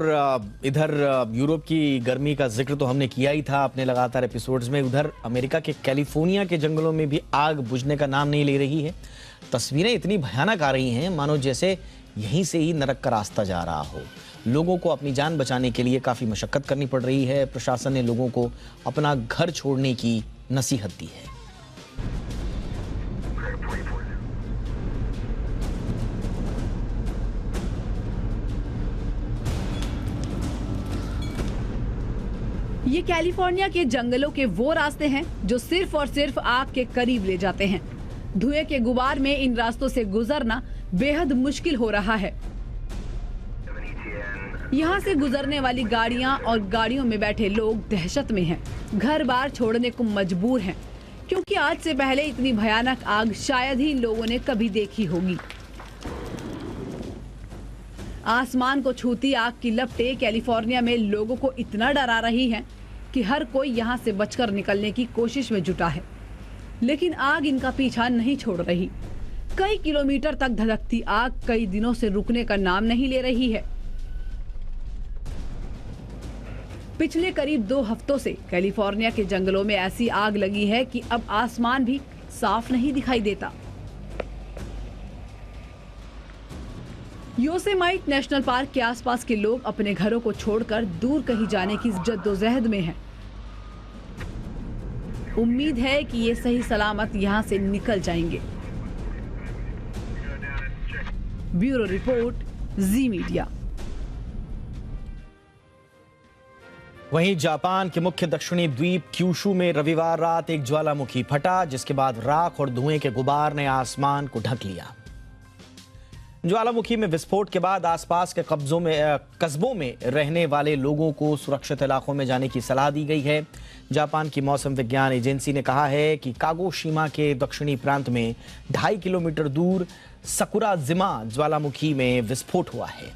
इधर यूरोप की गर्मी का जिक्र तो हमने किया ही था अपने लगातार एपिसोड्स में। उधर अमेरिका के कैलिफोर्निया के जंगलों में भी आग बुझने का नाम नहीं ले रही है। तस्वीरें इतनी भयानक आ रही हैं मानो जैसे यहीं से ही नरक का रास्ता जा रहा हो। लोगों को अपनी जान बचाने के लिए काफी मशक्कत करनी पड़ रही है। प्रशासन ने लोगों को अपना घर छोड़ने की नसीहत दी है। ये कैलिफोर्निया के जंगलों के वो रास्ते हैं जो सिर्फ और सिर्फ आग के करीब ले जाते हैं। धुएं के गुबार में इन रास्तों से गुजरना बेहद मुश्किल हो रहा है। यहाँ से गुजरने वाली गाड़ियाँ और गाड़ियों में बैठे लोग दहशत में हैं, घर बार छोड़ने को मजबूर हैं, क्योंकि आज से पहले इतनी भयानक आग शायद ही इन लोगों ने कभी देखी होगी। आसमान को छूती आग की लपटें कैलिफोर्निया में लोगों को इतना डरा रही हैं कि हर कोई यहाँ से बचकर निकलने की कोशिश में जुटा है। लेकिन आग इनका पीछा नहीं छोड़ रही। कई किलोमीटर तक धधकती आग कई दिनों से रुकने का नाम नहीं ले रही है। पिछले करीब 2 हफ्तों से कैलिफोर्निया के जंगलों में ऐसी आग लगी है कि अब आसमान भी साफ नहीं दिखाई देता। योसेमाइट नेशनल पार्क के आसपास के लोग अपने घरों को छोड़कर दूर कहीं जाने की जद्दोजहद में हैं। उम्मीद है कि ये सही सलामत यहां से निकल जाएंगे। ब्यूरो रिपोर्ट, जी मीडिया। वहीं जापान के मुख्य दक्षिणी द्वीप क्यूशू में रविवार रात एक ज्वालामुखी फटा, जिसके बाद राख और धुएं के गुबार ने आसमान को ढक लिया। ज्वालामुखी में विस्फोट के बाद आसपास के कस्बों में रहने वाले लोगों को सुरक्षित इलाकों में जाने की सलाह दी गई है। जापान की मौसम विज्ञान एजेंसी ने कहा है कि कागोशिमा के दक्षिणी प्रांत में 2.5 किलोमीटर दूर सकुराजिमा ज्वालामुखी में विस्फोट हुआ है।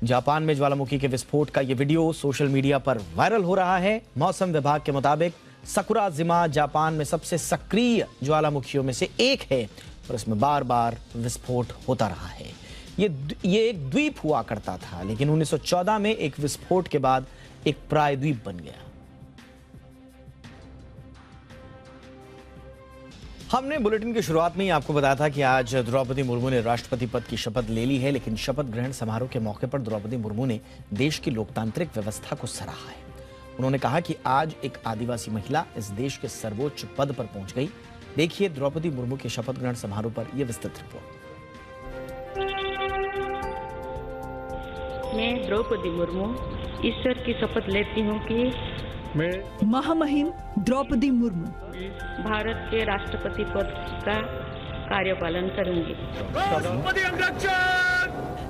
जापान में ज्वालामुखी के विस्फोट का यह वीडियो सोशल मीडिया पर वायरल हो रहा है। मौसम विभाग के मुताबिक सकुराजिमा जापान में सबसे सक्रिय ज्वालामुखियों में से एक है और इसमें बार बार विस्फोट होता रहा है। ये एक द्वीप हुआ करता था, लेकिन 1914 में एक विस्फोट के बाद एक प्रायद्वीप बन गया। हमने बुलेटिन की शुरुआत में ही आपको बताया था कि आज द्रौपदी मुर्मू ने राष्ट्रपति पद की शपथ ले ली है, लेकिन शपथ ग्रहण समारोह के मौके पर द्रौपदी मुर्मू ने देश की लोकतांत्रिक व्यवस्था को सराहा है। उन्होंने कहा कि आज एक आदिवासी महिला इस देश के सर्वोच्च पद पर पहुंच गई। देखिए द्रौपदी मुर्मू के शपथ ग्रहण समारोह पर यह विस्तृत रिपोर्ट। मैं द्रौपदी मुर्मू ईश्वर की शपथ लेती हूँ कि मैं महामहिम द्रौपदी मुर्मू भारत के राष्ट्रपति पद का कार्यपालन करूंगी।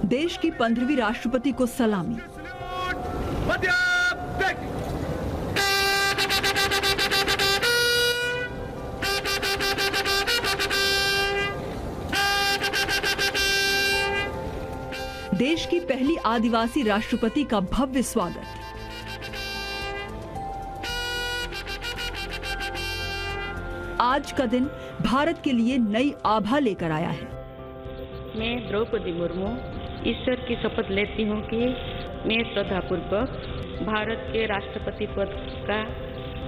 देश की 15वीं राष्ट्रपति को सलामी। देश की पहली आदिवासी राष्ट्रपति का भव्य स्वागत। आज का दिन भारत के लिए नई आभा लेकर आया है। मैं द्रौपदी मुर्मू ईश्वर की शपथ लेती हूँ कि मैं श्रद्धापूर्वक भारत के राष्ट्रपति पद का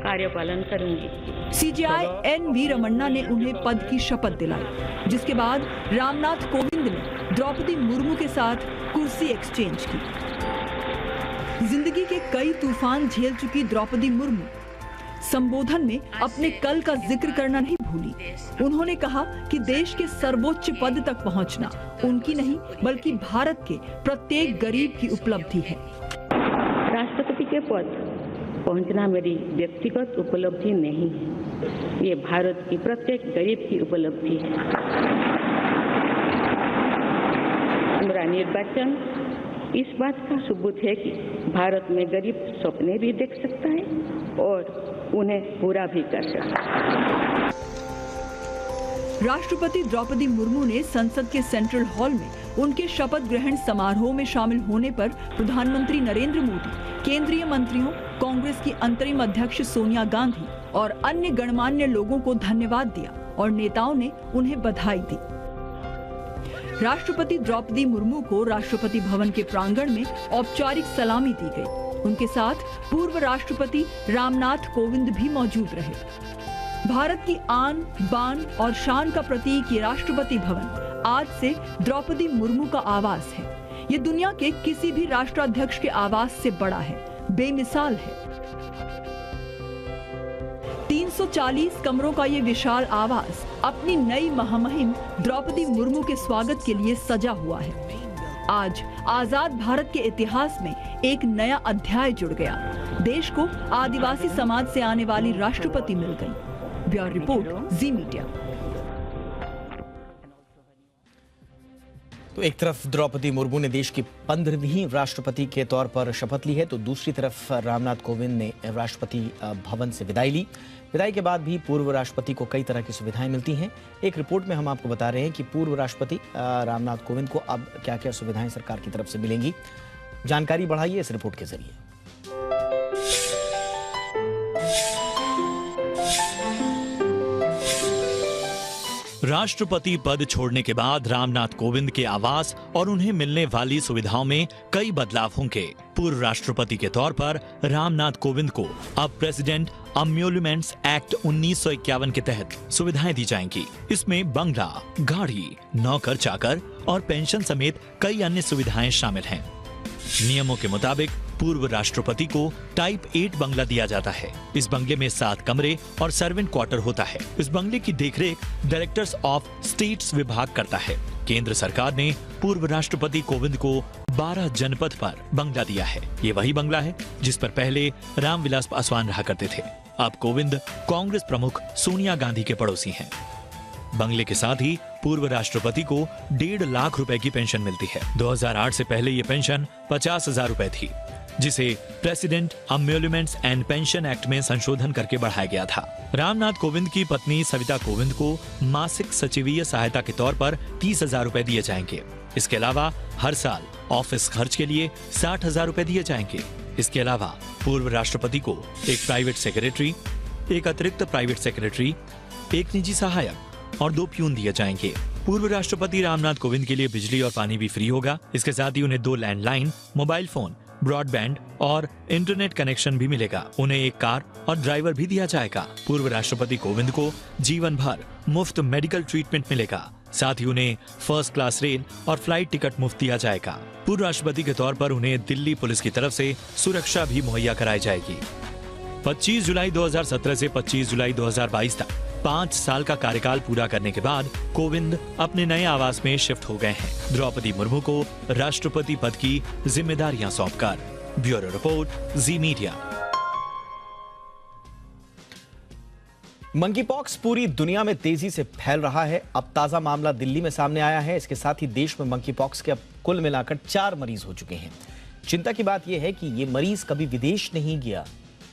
कार्यपालन करूंगी। CGI NV. रमन्ना ने उन्हें पद की शपथ दिलाई, जिसके बाद रामनाथ कोविंद ने द्रौपदी मुर्मू के साथ कुर्सी एक्सचेंज की। जिंदगी के कई तूफान झेल चुकी द्रौपदी मुर्मू संबोधन में अपने कल का जिक्र करना नहीं भूली। उन्होंने कहा कि देश के सर्वोच्च पद तक पहुंचना उनकी नहीं बल्कि भारत के प्रत्येक गरीब की उपलब्धि है। राष्ट्रपति के पद पहुंचना मेरी व्यक्तिगत उपलब्धि नहीं है, ये भारत की प्रत्येक गरीब की उपलब्धि है। हमारा निर्वाचन इस बात का सबूत है कि भारत में गरीब सपने भी देख सकता है और उन्हें पूरा भी कर सकता है। राष्ट्रपति द्रौपदी मुर्मू ने संसद के सेंट्रल हॉल में उनके शपथ ग्रहण समारोह में शामिल होने पर प्रधानमंत्री नरेंद्र मोदी, केंद्रीय मंत्रियों, कांग्रेस की अंतरिम अध्यक्ष सोनिया गांधी और अन्य गणमान्य लोगों को धन्यवाद दिया और नेताओं ने उन्हें बधाई दी। राष्ट्रपति द्रौपदी मुर्मू को राष्ट्रपति भवन के प्रांगण में औपचारिक सलामी दी गई। उनके साथ पूर्व राष्ट्रपति रामनाथ कोविंद भी मौजूद रहे। भारत की आन, बान और शान का प्रतीक ये राष्ट्रपति भवन आज से द्रौपदी मुर्मू का आवास है। ये दुनिया के किसी भी राष्ट्राध्यक्ष के आवास से बड़ा है, बेमिसाल है। 340 कमरों का ये विशाल आवास अपनी नई महामहिम द्रौपदी मुर्मू के स्वागत के लिए सजा हुआ है। आज आजाद भारत के इतिहास में एक नया अध्याय जुड़ गया। देश को आदिवासी समाज से आने वाली राष्ट्रपति मिल गई। ब्यूरो रिपोर्ट, जी मीडिया। तो एक तरफ द्रौपदी मुर्मू ने देश की 15वीं राष्ट्रपति के तौर पर शपथ ली है, तो दूसरी तरफ रामनाथ कोविंद ने राष्ट्रपति भवन से विदाई ली। विदाई के बाद भी पूर्व राष्ट्रपति को कई तरह की सुविधाएं मिलती हैं। एक रिपोर्ट में हम आपको बता रहे हैं कि पूर्व राष्ट्रपति रामनाथ कोविंद को अब क्या क्या सुविधाएं सरकार की तरफ से मिलेंगी। जानकारी बढ़ाइए इस रिपोर्ट के जरिए। राष्ट्रपति पद छोड़ने के बाद रामनाथ कोविंद के आवास और उन्हें मिलने वाली सुविधाओं में कई बदलाव होंगे। पूर्व राष्ट्रपति के तौर पर रामनाथ कोविंद को अब प्रेसिडेंट एम्यूलमेंट्स एक्ट 1951 के तहत सुविधाएं दी जाएंगी। इसमें बंगला, गाड़ी, नौकर चाकर और पेंशन समेत कई अन्य सुविधाएं शामिल हैं। नियमों के मुताबिक पूर्व राष्ट्रपति को टाइप 8 बंगला दिया जाता है। इस बंगले में 7 कमरे और सर्वेंट क्वार्टर होता है। इस बंगले की देखरेख डायरेक्टर्स ऑफ स्टेट्स विभाग करता है। केंद्र सरकार ने पूर्व राष्ट्रपति कोविंद को 12 जनपद पर बंगला दिया है। ये वही बंगला है जिस पर पहले रामविलास पासवान रहा करते थे। अब कोविंद कांग्रेस प्रमुख सोनिया गांधी के पड़ोसी हैं। बंगले के साथ ही पूर्व राष्ट्रपति को 1.5 लाख रुपए की पेंशन मिलती है। 2008 से पहले ये पेंशन 50,000 रुपए थी, जिसे प्रेसिडेंट एम्यूलमेंट्स एंड पेंशन एक्ट में संशोधन करके बढ़ाया गया था। रामनाथ कोविंद की पत्नी सविता कोविंद को मासिक सचिवीय सहायता के तौर पर 30,000 रुपए दिए जाएंगे। इसके अलावा हर साल ऑफिस खर्च के लिए 60,000 रुपए दिए जाएंगे। इसके अलावा पूर्व राष्ट्रपति को एक प्राइवेट सेक्रेटरी, एक अतिरिक्त प्राइवेट सेक्रेटरी, एक निजी सहायक और 2 प्यून दिए जाएंगे। पूर्व राष्ट्रपति रामनाथ कोविंद के लिए बिजली और पानी भी फ्री होगा। इसके साथ ही उन्हें 2 लैंडलाइन, मोबाइल फोन, ब्रॉडबैंड और इंटरनेट कनेक्शन भी मिलेगा। उन्हें एक कार और ड्राइवर भी दिया जाएगा। पूर्व राष्ट्रपति कोविंद को जीवन भर मुफ्त मेडिकल ट्रीटमेंट मिलेगा। साथ ही उन्हें फर्स्ट क्लास रेल और फ्लाइट टिकट मुफ्त दिया जाएगा। पूर्व राष्ट्रपति के तौर पर उन्हें दिल्ली पुलिस की तरफ से सुरक्षा भी मुहैया कराई जाएगी। 25 जुलाई 2017 से 25 जुलाई 2022 तक 5 साल का कार्यकाल पूरा करने के बाद कोविंद अपने नए आवास में शिफ्ट हो गए हैं। द्रौपदी मुर्मू को राष्ट्रपति पद की जिम्मेदारियां सौंपकर। ब्यूरो रिपोर्ट, जी मीडिया। मंकी पॉक्स पूरी दुनिया में तेजी से फैल रहा है। अब ताजा मामला दिल्ली में सामने आया है। इसके साथ ही देश में मंकी पॉक्स के अब कुल मिलाकर 4 मरीज हो चुके हैं। चिंता की बात यह है कि ये मरीज कभी विदेश नहीं गया।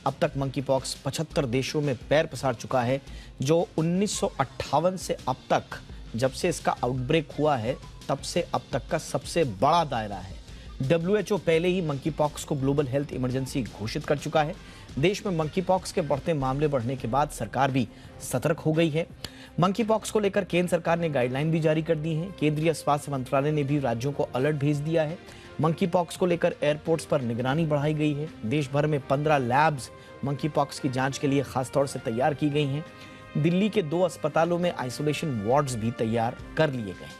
अब तक मंकी पॉक्स 75 देशों में पैर पसार चुका है, जो 1958 से अब तक, जब से इसका आउटब्रेक हुआ है, तब से अब तक का सबसे बड़ा दायरा है। WHO पहले ही मंकी पॉक्स को ग्लोबल हेल्थ इमरजेंसी घोषित कर चुका है। देश में मंकी पॉक्स के बढ़ते मामले बढ़ने के बाद सरकार भी सतर्क हो गई है। मंकी पॉक्स को लेकर केंद्र सरकार ने गाइडलाइन भी जारी कर दी है। केंद्रीय स्वास्थ्य मंत्रालय ने भी राज्यों को अलर्ट भेज दिया है। मंकी पॉक्स को लेकर एयरपोर्ट्स पर निगरानी बढ़ाई गई है। देश भर में 15 लैब्स मंकी पॉक्स की जांच के लिए खासतौर से तैयार की गई हैं। दिल्ली के 2 अस्पतालों में आइसोलेशन वार्ड्स भी तैयार कर लिए गए।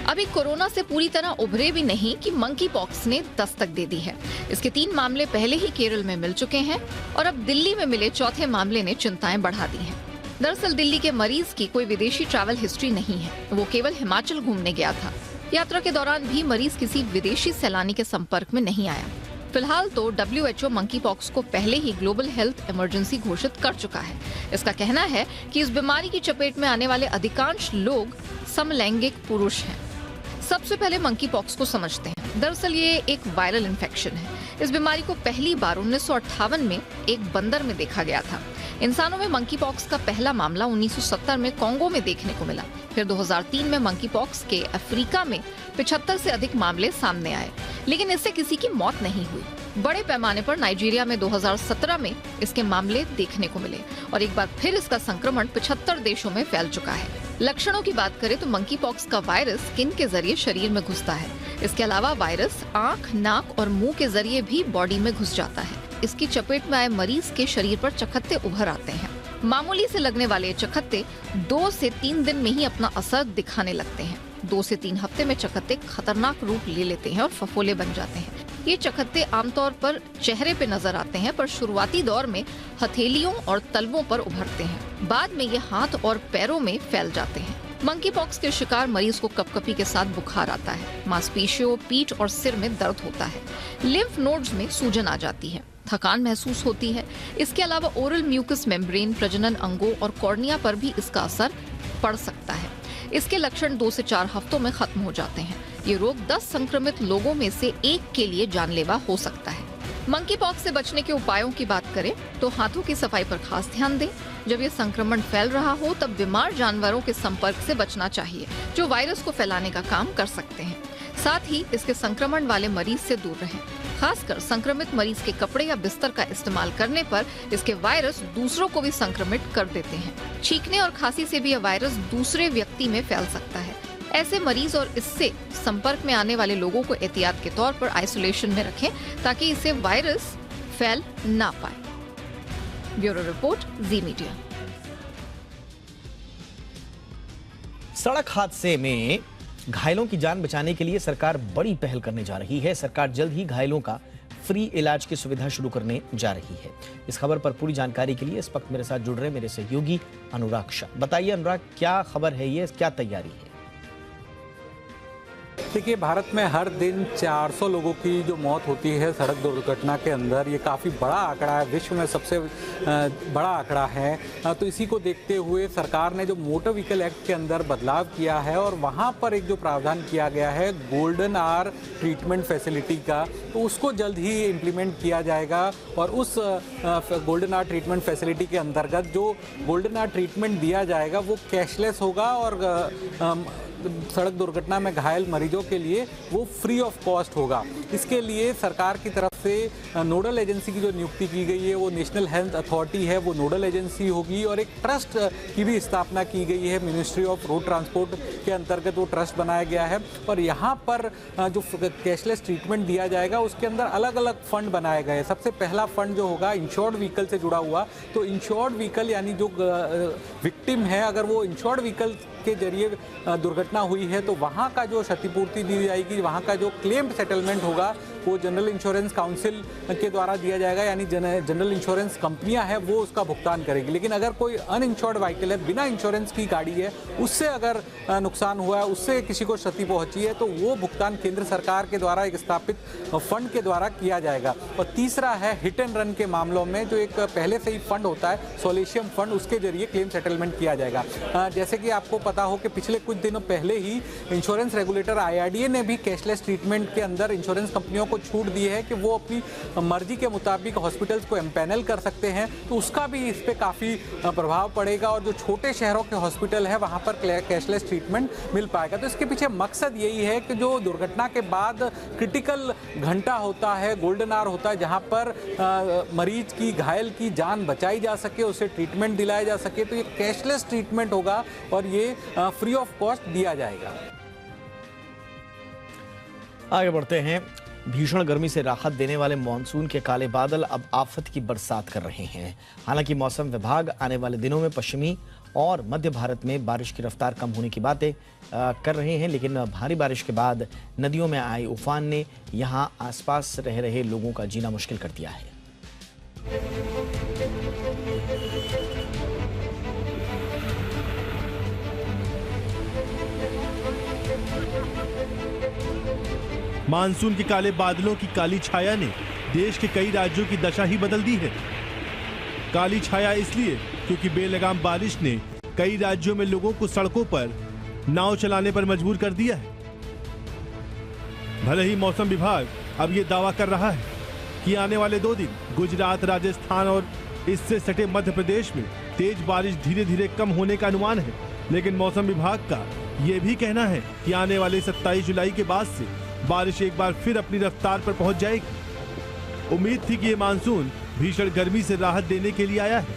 अभी कोरोना से पूरी तरह उभरे भी नहीं कि मंकी पॉक्स ने दस्तक दे दी है। इसके 3 मामले पहले ही केरल में मिल चुके हैं और अब दिल्ली में मिले चौथे मामले ने चिंताएं बढ़ा दी हैं। दरअसल दिल्ली के मरीज की कोई विदेशी ट्रैवल हिस्ट्री नहीं है। वो केवल हिमाचल घूमने गया था। यात्रा के दौरान भी मरीज किसी विदेशी सैलानी के संपर्क में नहीं आया। फिलहाल तो WHO मंकी पॉक्स को पहले ही ग्लोबल हेल्थ इमरजेंसी घोषित कर चुका है। इसका कहना है कि इस बीमारी की चपेट में आने वाले अधिकांश लोग समलैंगिक पुरुष हैं। सबसे पहले मंकी पॉक्स को समझते हैं। दरअसल ये एक वायरल इन्फेक्शन है। इस बीमारी को पहली बार 1958 में एक बंदर में देखा गया था। इंसानों में मंकी पॉक्स का पहला मामला 1970 में कांगो में देखने को मिला। फिर 2003 में मंकी पॉक्स के अफ्रीका में 75 से अधिक मामले सामने आए, लेकिन इससे किसी की मौत नहीं हुई। बड़े पैमाने पर नाइजीरिया में 2017 में इसके मामले देखने को मिले और एक बार फिर इसका संक्रमण 75 देशों में फैल चुका है। लक्षणों की बात करें तो मंकी पॉक्स का वायरस स्किन के जरिए शरीर में घुसता है। इसके अलावा वायरस आंख, नाक और मुंह के जरिए भी बॉडी में घुस जाता है। इसकी चपेट में आए मरीज के शरीर पर चकत्ते उभर आते हैं। मामूली से लगने वाले चकत्ते 2 से 3 दिन में ही अपना असर दिखाने लगते हैं। 2 से 3 हफ्ते में चकत्ते खतरनाक रूप ले लेते हैं और फफोले बन जाते हैं। ये चकत्ते आमतौर पर चेहरे पे नजर आते हैं, पर शुरुआती दौर में हथेलियों और तलवों पर उभरते हैं। बाद में ये हाथ और पैरों में फैल जाते हैं। मंकी पॉक्स के शिकार मरीज को कपकपी के साथ बुखार आता है। मांसपेशियों, पीठ और सिर में दर्द होता है। लिम्फ नोड्स में सूजन आ जाती है। थकान महसूस होती है। इसके अलावा ओरल म्यूकस मेम्ब्रेन, प्रजनन अंगों और कॉर्निया पर भी इसका असर पड़ सकता है। इसके लक्षण 2 से 4 हफ्तों में खत्म हो जाते हैं। ये रोग 10 संक्रमित लोगों में से 1 के लिए जानलेवा हो सकता है। मंकी पॉक्स से बचने के उपायों की बात करें तो हाथों की सफाई पर खास ध्यान दें। जब ये संक्रमण फैल रहा हो तब बीमार जानवरों के संपर्क से बचना चाहिए, जो वायरस को फैलाने का काम कर सकते हैं। साथ ही इसके संक्रमण वाले मरीज से दूर रहें। खासकर संक्रमित मरीज के कपड़े या बिस्तर का इस्तेमाल करने पर इसके वायरस दूसरों को भी संक्रमित कर देते हैं। छींकने और खांसी से भी यह वायरस दूसरे व्यक्ति में फैल सकता है। ऐसे मरीज और इससे संपर्क में आने वाले लोगों को एहतियात के तौर पर आइसोलेशन में रखें ताकि इससे वायरस फैल ना पाए। ब्यूरो रिपोर्ट, जी मीडिया। सड़क हादसे में घायलों की जान बचाने के लिए सरकार बड़ी पहल करने जा रही है। सरकार जल्द ही घायलों का फ्री इलाज की सुविधा शुरू करने जा रही है। इस खबर पर पूरी जानकारी के लिए इस वक्त मेरे साथ जुड़ रहे मेरे सहयोगी अनुराग शाह। बताइए अनुराग, क्या खबर है, ये क्या तैयारी है? देखिए, भारत में हर दिन 400 लोगों की जो मौत होती है सड़क दुर्घटना के अंदर, ये काफ़ी बड़ा आंकड़ा है, विश्व में सबसे बड़ा आंकड़ा है। तो इसी को देखते हुए सरकार ने जो मोटर व्हीकल एक्ट के अंदर बदलाव किया है और वहाँ पर एक जो प्रावधान किया गया है गोल्डन आवर ट्रीटमेंट फैसिलिटी का, तो उसको जल्द ही इम्प्लीमेंट किया जाएगा। और उस गोल्डन आवर ट्रीटमेंट फैसिलिटी के अंतर्गत जो गोल्डन आवर ट्रीटमेंट दिया जाएगा वो कैशलेस होगा और सड़क दुर्घटना में घायल मरीजों के लिए वो फ्री ऑफ कॉस्ट होगा। इसके लिए सरकार की तरफ से नोडल एजेंसी की जो नियुक्ति की गई है वो नेशनल हेल्थ अथॉरिटी है, वो नोडल एजेंसी होगी और एक ट्रस्ट की भी स्थापना की गई है। मिनिस्ट्री ऑफ रोड ट्रांसपोर्ट के अंतर्गत वो ट्रस्ट बनाया गया है और यहाँ पर जो कैशलेस ट्रीटमेंट दिया जाएगा उसके अंदर अलग अलग फंड बनाए गए। सबसे पहला फंड जो होगा इंश्योर्ड व्हीकल से जुड़ा हुआ, तो इंश्योर्ड व्हीकल यानी जो विक्टिम है, अगर वो इंश्योर्ड व्हीकल के जरिए दुर्घटना हुई है तो वहाँ का जो क्षतिपूर्ति दी जाएगी, वहाँ का जो क्लेम सेटलमेंट होगा वो जनरल इंश्योरेंस काउंसिल के द्वारा दिया जाएगा, यानी जनरल इंश्योरेंस कंपनियां हैं वो उसका भुगतान करेगी। लेकिन अगर कोई अनइंश्योर्ड व्हीकल है, बिना इंश्योरेंस की गाड़ी है, उससे अगर नुकसान हुआ है, उससे किसी को क्षति पहुंची है, तो वो भुगतान केंद्र सरकार के द्वारा एक स्थापित फंड के द्वारा किया जाएगा। और तीसरा है हिट एंड रन के मामलों में जो एक पहले से ही फंड होता है सोलेशियम फंड, उसके जरिए क्लेम सेटलमेंट किया जाएगा। जैसे कि आपको पता हो कि पिछले कुछ दिनों पहले ही इंश्योरेंस रेगुलेटर IRDA ने भी कैशलेस ट्रीटमेंट के अंदर इंश्योरेंस कंपनियों को छूट दी है कि वो अपनी मर्जी के मुताबिक हॉस्पिटल्स को एम्पैनल कर सकते हैं, तो उसका भी इस पे काफ़ी प्रभाव पड़ेगा और जो छोटे शहरों के हॉस्पिटल है वहाँ पर कैशलेस ट्रीटमेंट मिल पाएगा। तो इसके पीछे मकसद यही है कि जो दुर्घटना के बाद क्रिटिकल घंटा होता है, गोल्डन आवर होता है, जहाँ पर मरीज की, घायल की जान बचाई जा सके, उसे ट्रीटमेंट दिलाया जा सके, तो ये कैशलेस ट्रीटमेंट होगा और ये फ्री ऑफ कॉस्ट दिया जाएगा। आगे बढ़ते हैं। भीषण गर्मी से राहत देने वाले मानसून के काले बादल अब आफत की बरसात कर रहे हैं। हालांकि मौसम विभाग आने वाले दिनों में पश्चिमी और मध्य भारत में बारिश की रफ्तार कम होने की बातें कर रहे हैं, लेकिन भारी बारिश के बाद नदियों में आए उफान ने यहां आसपास रह रहे लोगों का जीना मुश्किल कर दिया है। मानसून के काले बादलों की काली छाया ने देश के कई राज्यों की दशा ही बदल दी है। काली छाया इसलिए क्योंकि बेलगाम बारिश ने कई राज्यों में लोगों को सड़कों पर नाव चलाने पर मजबूर कर दिया है। भले ही मौसम विभाग अब ये दावा कर रहा है कि आने वाले 2 दिन गुजरात, राजस्थान और इससे सटे मध्य प्रदेश में तेज बारिश धीरे धीरे कम होने का अनुमान है, लेकिन मौसम विभाग का ये भी कहना है कि आने वाले 27 जुलाई के बाद से बारिश एक बार फिर अपनी रफ्तार पर पहुंच जाएगी। उम्मीद थी कि ये मानसून भीषण गर्मी से राहत देने के लिए आया है,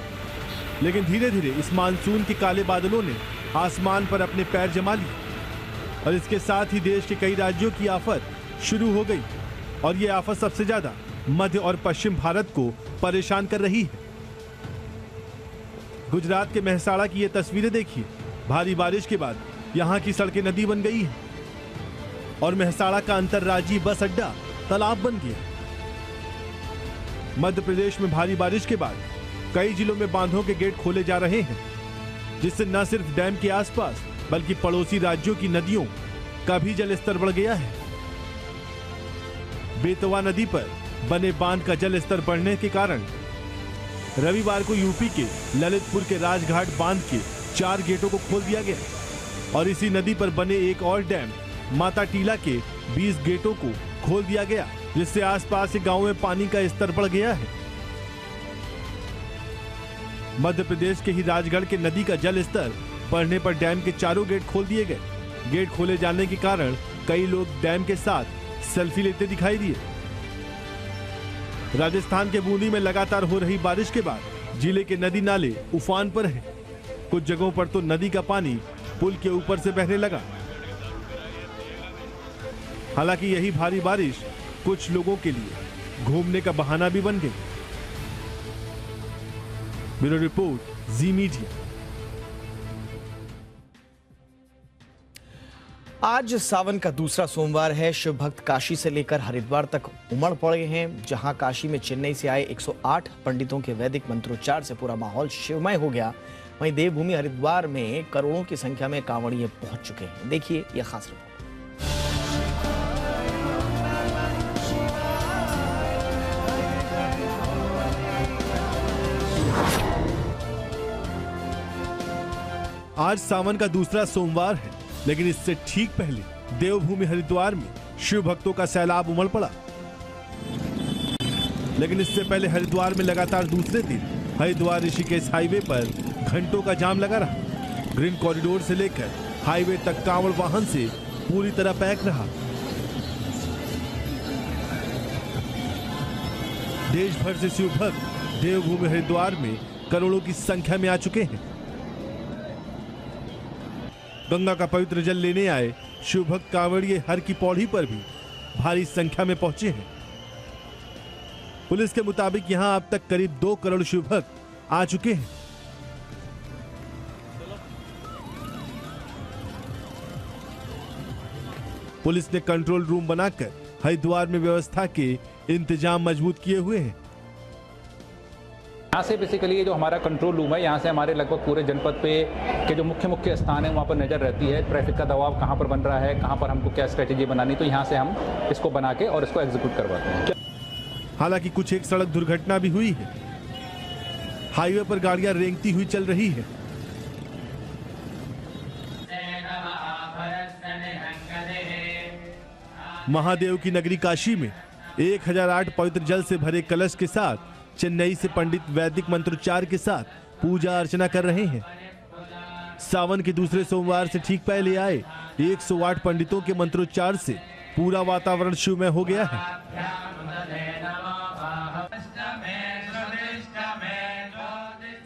लेकिन धीरे धीरे इस मानसून के काले बादलों ने आसमान पर अपने पैर जमा लिए और इसके साथ ही देश के कई राज्यों की आफत शुरू हो गई और ये आफत सबसे ज्यादा मध्य और पश्चिम भारत को परेशान कर रही है। गुजरात के मेहसाणा की ये तस्वीरें देखिए। भारी बारिश के बाद यहाँ की सड़कें नदी बन गई है और मेहसाणा का अंतर्राज्यीय बस अड्डा तालाब बन गया। मध्य प्रदेश में भारी बारिश के बाद कई जिलों में बांधों के गेट खोले जा रहे हैं, जिससे न सिर्फ डैम के आसपास बल्कि पड़ोसी राज्यों की नदियों का भी जलस्तर बढ़ गया है। बेतवा नदी पर बने बांध का जल स्तर बढ़ने के कारण रविवार को यूपी के ललितपुर के राजघाट बांध के 4 गेटों को खोल दिया गया और इसी नदी पर बने एक और डैम माता टीला के 20 गेटों को खोल दिया गया, जिससे आसपास के गांवों में पानी का स्तर बढ़ गया है। मध्य प्रदेश के ही राजगढ़ के नदी का जल स्तर बढ़ने पर डैम के 4 गेट खोल दिए गए। गेट खोले जाने के कारण कई लोग डैम के साथ सेल्फी लेते दिखाई दिए। राजस्थान के बूंदी में लगातार हो रही बारिश के बाद जिले के नदी नाले उफान पर हैं। कुछ जगहों पर तो नदी का पानी पुल के ऊपर से बहने लगा। हालांकि यही भारी बारिश कुछ लोगों के लिए घूमने का बहाना भी बन गई। ब्यूरो रिपोर्ट, जी मीडिया। आज सावन का दूसरा सोमवार है। शिव भक्त काशी से लेकर हरिद्वार तक उमड़ पड़े हैं। जहां काशी में चेन्नई से आए 108 पंडितों के वैदिक मंत्रोच्चार से पूरा माहौल शिवमय हो गया, वहीं देवभूमि हरिद्वार में करोड़ों की संख्या में कांवड़िए पहुंच चुके हैं। देखिए यह खास रिपोर्ट। आज सावन का दूसरा सोमवार है, लेकिन इससे ठीक पहले देवभूमि हरिद्वार में शिव भक्तों का सैलाब उमड़ पड़ा। लेकिन इससे पहले हरिद्वार में लगातार दूसरे दिन हरिद्वार ऋषिकेश हाईवे पर घंटों का जाम लगा रहा। ग्रीन कॉरिडोर से लेकर हाईवे तक कांवड़ वाहन से पूरी तरह पैक रहा। देश भर से शिव भक्त देवभूमि हरिद्वार में करोड़ों की संख्या में आ चुके हैं। गंगा का पवित्र जल लेने आए शिव भक्त कांवड़िए हर की पौड़ी पर भी भारी संख्या में पहुंचे हैं। पुलिस के मुताबिक यहां अब तक करीब 2 करोड़ शिव भक्त आ चुके हैं। पुलिस ने कंट्रोल रूम बनाकर हरिद्वार में व्यवस्था के इंतजाम मजबूत किए हुए हैं। यहाँ से बेसिकली ये जो हमारा कंट्रोल रूम है, यहाँ से हमारे लगभग पूरे जनपद पे के जो मुख्य मुख्य स्थान है वहाँ पर नज़र रहती है। ट्रैफिक का दबाव कहाँ पर बन रहा है, कहाँ पर हमको क्या स्ट्रेटेजी बनानी, तो यहाँ से हम इसको बना के और इसको एग्जीक्यूट करवाते हैं। हालांकि कुछ एक सड़क दुर्घटना भी हुई है। हाईवे पर गाड़ियां रेंगती हुई चल रही है। महादेव की नगरी काशी में 1008 पवित्र जल से भरे कलश के साथ चेन्नई से पंडित वैदिक मंत्रोच्चार के साथ पूजा अर्चना कर रहे हैं। सावन के दूसरे सोमवार से ठीक पहले आए 108 पंडितों के मंत्रोच्चार से पूरा वातावरण शिवमय हो गया है।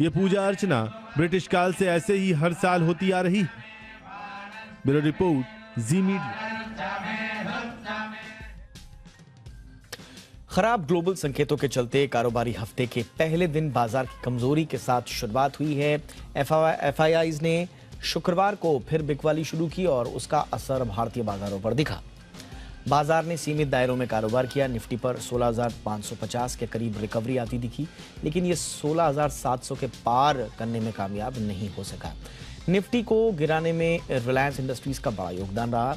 ये पूजा अर्चना ब्रिटिश काल से ऐसे ही हर साल होती आ रही है। ब्यूरो रिपोर्ट, जी मीडिया। खराब ग्लोबल संकेतों के चलते कारोबारी हफ्ते के पहले दिन बाजार की कमजोरी के साथ शुरुआत हुई है। एफआईआईज ने शुक्रवार को फिर बिकवाली शुरू की और उसका असर भारतीय बाजारों पर दिखा। बाजार ने सीमित दायरों में कारोबार किया। निफ्टी पर 16,550 के करीब रिकवरी आती दिखी, लेकिन ये 16,700 के पार करने में कामयाब नहीं हो सका। निफ्टी को गिराने में रिलायंस इंडस्ट्रीज का बड़ा योगदान रहा।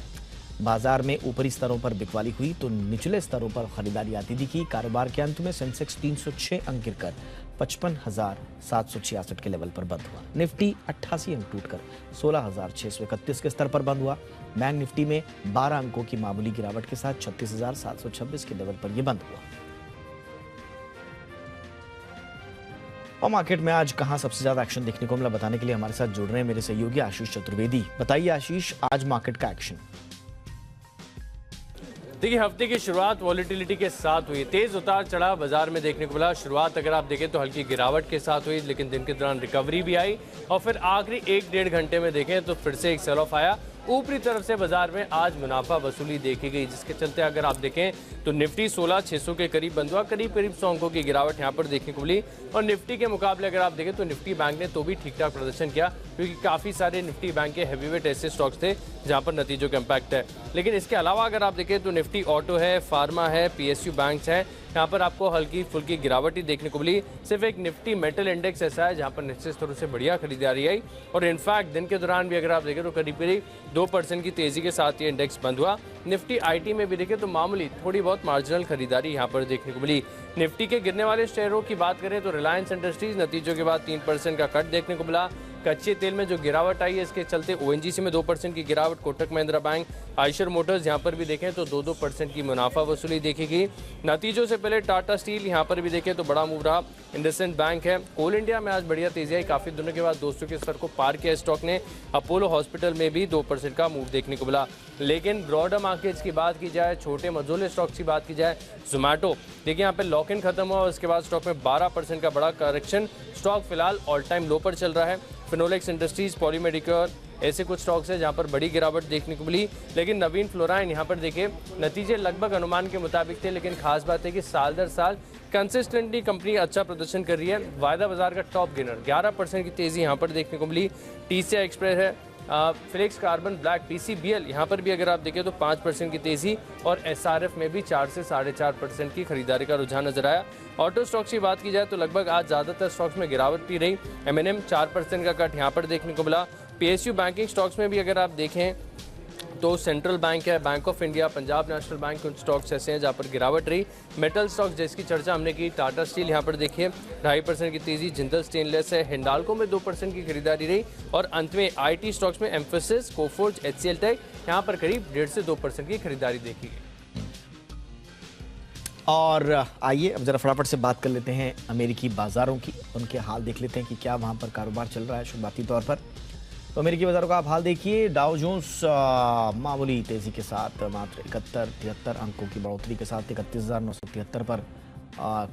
बाजार में ऊपरी स्तरों पर बिकवाली हुई तो निचले स्तरों पर खरीदारी आती दिखी। कारोबार के अंत में सेंसेक्स 306 अंक गिरकर 55,766 के लेवल पर बंद हुआ। निफ्टी 88 अंक टूटकर 16,631 के स्तर पर बंद हुआ। बैंक निफ्टी में 12 अंकों की मामूली गिरावट के साथ 36,726 के लेवल पर यह बंद हुआ। और मार्केट में आज कहां सबसे ज्यादा एक्शन देखने को मिला, बताने के लिए हमारे साथ जुड़ रहे हैं मेरे सहयोगी आशीष चतुर्वेदी। बताइए आशीष, आज मार्केट का एक्शन। देखिए, हफ्ते की शुरुआत वॉलेटिलिटी के साथ हुई। तेज उतार चढ़ाव बाजार में देखने को मिला। शुरुआत अगर आप देखें तो हल्की गिरावट के साथ हुई, लेकिन दिन के दौरान रिकवरी भी आई और फिर आखिरी 1-1.5 घंटे में देखें तो फिर से एक सेल ऑफ आया। ऊपरी तरफ से बाजार में आज मुनाफा वसूली देखी गई, जिसके चलते अगर आप देखें तो निफ्टी 16,600 के करीब बंद हुआ। करीब 100 अंकों की गिरावट यहां पर देखने को मिली। और निफ्टी के मुकाबले अगर आप देखें तो निफ्टी बैंक ने तो भी ठीक ठाक प्रदर्शन किया, क्योंकि काफ़ी सारे निफ्टी बैंक के हैवीवेट ऐसे स्टॉक्स थे जहां पर नतीजों का इम्पैक्ट है। लेकिन इसके अलावा अगर आप देखें तो निफ्टी ऑटो है, फार्मा है, PSU बैंक है, यहाँ पर आपको हल्की फुल्की गिरावट ही देखने को मिली। सिर्फ एक निफ्टी मेटल इंडेक्स ऐसा है जहाँ पर निश्चित स्तरों से बढ़िया खरीदारी आई और इनफैक्ट दिन के दौरान भी अगर आप देखें तो करीब 2% की तेजी के साथ ये इंडेक्स बंद हुआ। निफ्टी IT में भी देखें तो मामूली थोड़ी बहुत मार्जिनल खरीदारी यहाँ पर देखने को मिली। निफ्टी के गिरने वाले शेयरों की बात करें तो रिलायंस इंडस्ट्रीज नतीजों के बाद 3% का कट देखने को मिला। कच्चे तेल में जो गिरावट आई है इसके चलते ONGC में 2% की गिरावट, कोटक महिंद्रा बैंक, आयशर मोटर्स यहाँ पर भी देखें तो 2% की मुनाफा वसूली देखी गई। नतीजों से पहले टाटा स्टील यहाँ पर भी देखें तो बड़ा मूव रहा। इंडसइंड बैंक है, कोल इंडिया में आज बढ़िया तेजी आई, काफी दिनों के बाद 200 के स्तर को पार किया स्टॉक ने। अपोलो हॉस्पिटल में भी 2% का मूव देखने को मिला। लेकिन ब्रॉडर मार्केट्स की बात की जाए, छोटे मझोले स्टॉक्स की बात की जाए, जोमैटो देखिए यहाँ पे लॉक इन खत्म हुआ और उसके बाद स्टॉक में 12% का बड़ा करेक्शन। स्टॉक फिलहाल ऑल टाइम लो पर चल रहा है। फिनोलेक्स इंडस्ट्रीज, पॉलीमेडिक्योर ऐसे कुछ स्टॉक्स हैं जहां पर बड़ी गिरावट देखने को मिली। लेकिन नवीन फ्लोराइन यहाँ पर देखिए नतीजे लगभग अनुमान के मुताबिक थे, लेकिन खास बात है कि साल दर साल कंसिस्टेंटली कंपनी अच्छा प्रदर्शन कर रही है। वायदा बाजार का टॉप गेनर 11% की तेजी यहाँ पर देखने को मिली। TCI एक्सप्रेस है, फ्लेक्स कार्बन ब्लैक, PCBL यहाँ पर भी अगर आप देखें तो 5% की तेजी और SRF में भी 4 से 4.5% की खरीदारी का रुझान नजर आया। ऑटो स्टॉक्स की बात की जाए तो लगभग आज ज़्यादातर स्टॉक्स में गिरावट भी रही। M&M 4% का कट यहाँ पर देखने को मिला। PSU बैंकिंग स्टॉक्स में भी अगर आप देखें तो सेंट्रल बैंक है, bank of India, Punjab national bank, कुछ स्टॉक्स ऐसे हैं जहाँ पर गिरावट रही। मेटल स्टॉक्स जिसकी चर्चा हमने की, टाटा स्टील यहाँ पर देखिए 2.5% की तेजी, जिंदल स्टेनलेस है, हिंडाल्को में 2% की खरीदारी रही और अंत में IT स्टॉक्स में एम्फेसिस, कोफोर्ज, HCL टेक यहाँ पर करीब 1.5 से 2% की खरीदारी देखी गई। और आइए अब जरा फटाफट से बात कर लेते हैं अमेरिकी बाजारों की, उनके हाल देख लेते हैं कि क्या वहां पर कारोबार चल रहा है शुरुआती तौर पर। तो अमेरिकी बाजारों का आप हाल देखिए। डाउ जोन्स मामूली तेजी के साथ मात्र 73 अंकों की बढ़ोतरी के साथ 31,973 पर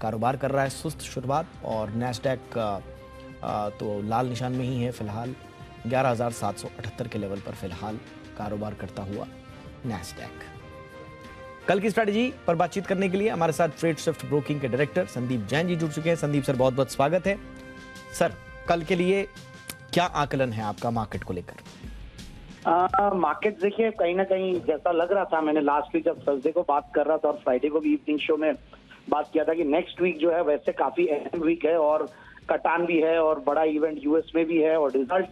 कारोबार कर रहा है। सुस्त शुरुआत। और नैस्डैक तो लाल निशान में ही है फिलहाल, 11,778 के लेवल पर फिलहाल कारोबार करता हुआ नैस्डैक। कल की स्ट्रैटेजी पर बातचीत करने के लिए हमारे साथ ट्रेड स्विफ्ट ब्रोकिंग के डायरेक्टर संदीप जैन जी जुड़ चुके हैं। संदीप सर, बहुत बहुत स्वागत है। सर, कल के लिए क्या आकलन है आपका मार्केट को लेकर? मार्केट देखिए कहीं ना कहीं जैसा लग रहा था, मैंने लास्ट वीक जब थर्सडे को बात कर रहा था और फ्राइडे को भी इवनिंग शो में बात किया था कि नेक्स्ट वीक जो है वैसे काफी अहम वीक है और कटान भी है और बड़ा इवेंट यूएस में भी है और रिजल्ट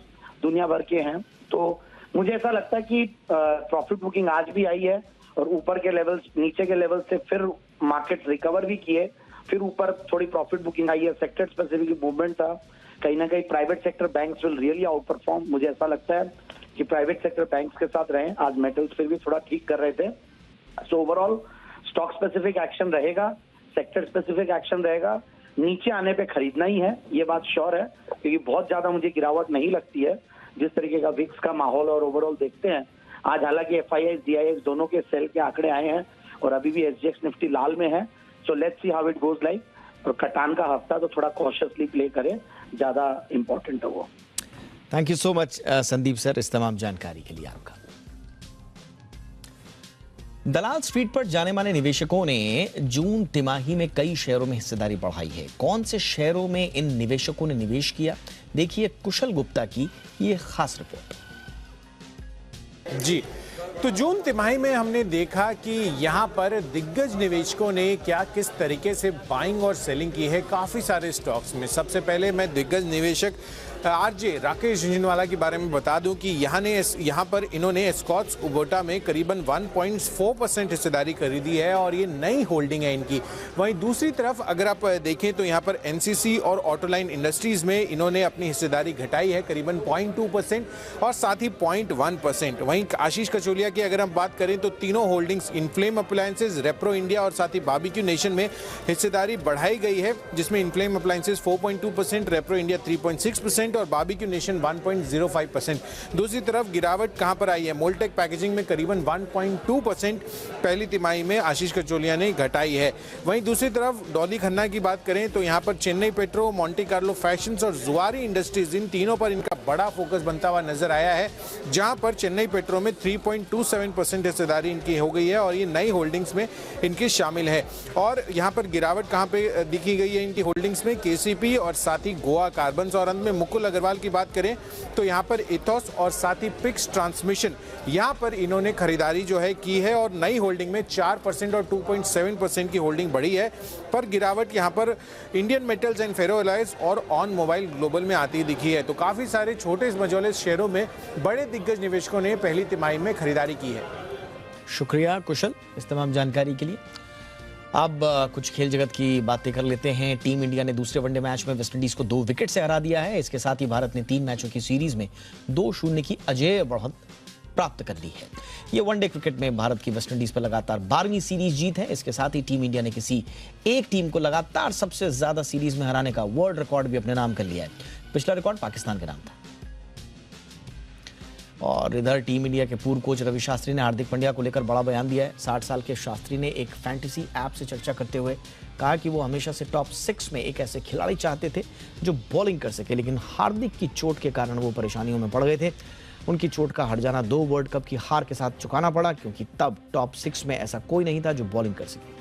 दुनिया भर के हैं। तो मुझे ऐसा लगता है कि प्रॉफिट बुकिंग आज भी आई है और ऊपर के लेवल नीचे के लेवल से फिर मार्केट रिकवर भी किए, फिर ऊपर थोड़ी प्रॉफिट बुकिंग आई है। सेक्टर स्पेसिफिक मूवमेंट था, कहीं ना कहीं private sector banks will really out perform. मुझे ऐसा लगता है कि प्राइवेट सेक्टर बैंक्स के साथ रहे। आज मेटल्स फिर भी थोड़ा ठीक कर रहे थे। So overall stock specific action रहेगा, सेक्टर स्पेसिफिक एक्शन रहेगा। नीचे आने पे खरीदना ही है, ये बात श्योर है, क्योंकि बहुत ज्यादा मुझे गिरावट नहीं लगती है जिस तरीके का विक्स का माहौल और ओवरऑल देखते हैं। आज हालांकि FII DIX दोनों के सेल के आंकड़े आए हैं और अभी भी SGX निफ्टी लाल में है। So let's see how it goes like. और कटान का हफ्ता तो थोड़ा कॉशियसली प्ले करें, ज्यादा इंपॉर्टेंट है वो। Thank you so much Sandeep sir इस तमाम जानकारी के लिए आपका। दलाल स्ट्रीट पर जाने माने निवेशकों ने जून तिमाही में कई शेयरों में हिस्सेदारी बढ़ाई है। कौन से शेयरों में इन निवेशकों ने निवेश किया, देखिए कुशल गुप्ता की ये खास रिपोर्ट। जी, तो जून तिमाही में हमने देखा कि यहाँ पर दिग्गज निवेशकों ने क्या किस तरीके से बाइंग और सेलिंग की है काफ़ी सारे स्टॉक्स में। सबसे पहले मैं दिग्गज निवेशक आरजे राकेश झुंझुनवाला के बारे में बता दूं कि यहाँ पर इन्होंने एस्कॉट्स कुबोटा में करीबन 1.4% हिस्सेदारी खरीदी है और ये नई होल्डिंग है इनकी। वहीं दूसरी तरफ अगर आप देखें तो यहाँ पर एनसीसी और ऑटोलाइन इंडस्ट्रीज में इन्होंने अपनी हिस्सेदारी घटाई है करीबन 0.2% और साथ ही 0.1%। वहीं आशीष कचोलिया की अगर हम बात करें तो तीनों holdings inflame appliances, repro India और साथ ही बारबेक्यू नेशन में हिस्सेदारी बढ़ाई गई है, जिसमें इनफ्लेम अप्लायंसेज 4.2%, रेप्रो इंडिया 3.6% और बारबेक्यू नेशन 1.05%। दूसरी तरफ गिरावट कहां पर आई है, मोल्टेक पैकेजिंग में करीबन 1.2% पहली तिमाही में आशीष कचोलिया ने घटाई है। वहीं दूसरी तरफ डॉली खन्ना की बात करें तो यहां पर Chennai petro, Monte Carlo fashions और जुआरी इंडस्ट्रीज, इन तीनों पर इनका बड़ा फोकस बनता हुआ नजर आया है, जहां पर चेन्नई पेट्रो में 3.27% हिस्सेदारी इनकी हो गई है और ये नई होल्डिंग्स में इनकी शामिल है। और यहां पर गिरावट कहां पे दिखी गई है इनकी होल्डिंग्स में, केसीपी और साथ ही गोवा कार्बन्स। और अंत में मुकुल अग्रवाल की बात करें तो यहां पर इथोस और साथ ही पिक्स ट्रांसमिशन, यहां पर इन्होंने खरीदारी जो है की है और नई होल्डिंग में 4% और 2.7% की होल्डिंग बढ़ी है। पर गिरावट यहां पर Indian Metals and Ferro Alloys और ऑन मोबाइल ग्लोबल में आती दिखी है। तो काफी सारे छोटे मझोले शेयरों में बड़े दिग्गज निवेशकों ने पहली तिमाही में खरीदारी की है। शुक्रिया कुशल इस तमाम जानकारी के लिए। अब कुछ खेल जगत की बातें कर लेते हैं। टीम इंडिया ने दूसरे वनडे मैच में वेस्टइंडीज को 2 विकेट से हरा दिया है। इसके साथ ही भारत ने 3 मैचों की सीरीज में 2-0 की अजेय बढ़त प्राप्त कर ली है। ये वनडे क्रिकेट में भारत की वेस्टइंडीज पर लगातार 12वीं सीरीज जीत है। इसके साथ ही टीम इंडिया ने किसी एक टीम को लगातार सबसे ज्यादा सीरीज में हराने का वर्ल्ड रिकॉर्ड भी अपने नाम कर लिया है। पिछला रिकॉर्ड पाकिस्तान के नाम था। और इधर टीम इंडिया के पूर्व कोच रवि शास्त्री ने हार्दिक पांड्या को लेकर बड़ा बयान दिया है। 60 साल के शास्त्री ने एक फैंटेसी ऐप से चर्चा करते हुए कहा कि वो हमेशा से टॉप 6 में एक ऐसे खिलाड़ी चाहते थे जो बॉलिंग कर सके, लेकिन हार्दिक की चोट के कारण वो परेशानियों में पड़ गए थे। उनकी चोट का हट जाना 2 वर्ल्ड कप की हार के साथ चुकाना पड़ा, क्योंकि तब टॉप 6 में ऐसा कोई नहीं था जो बॉलिंग कर सके।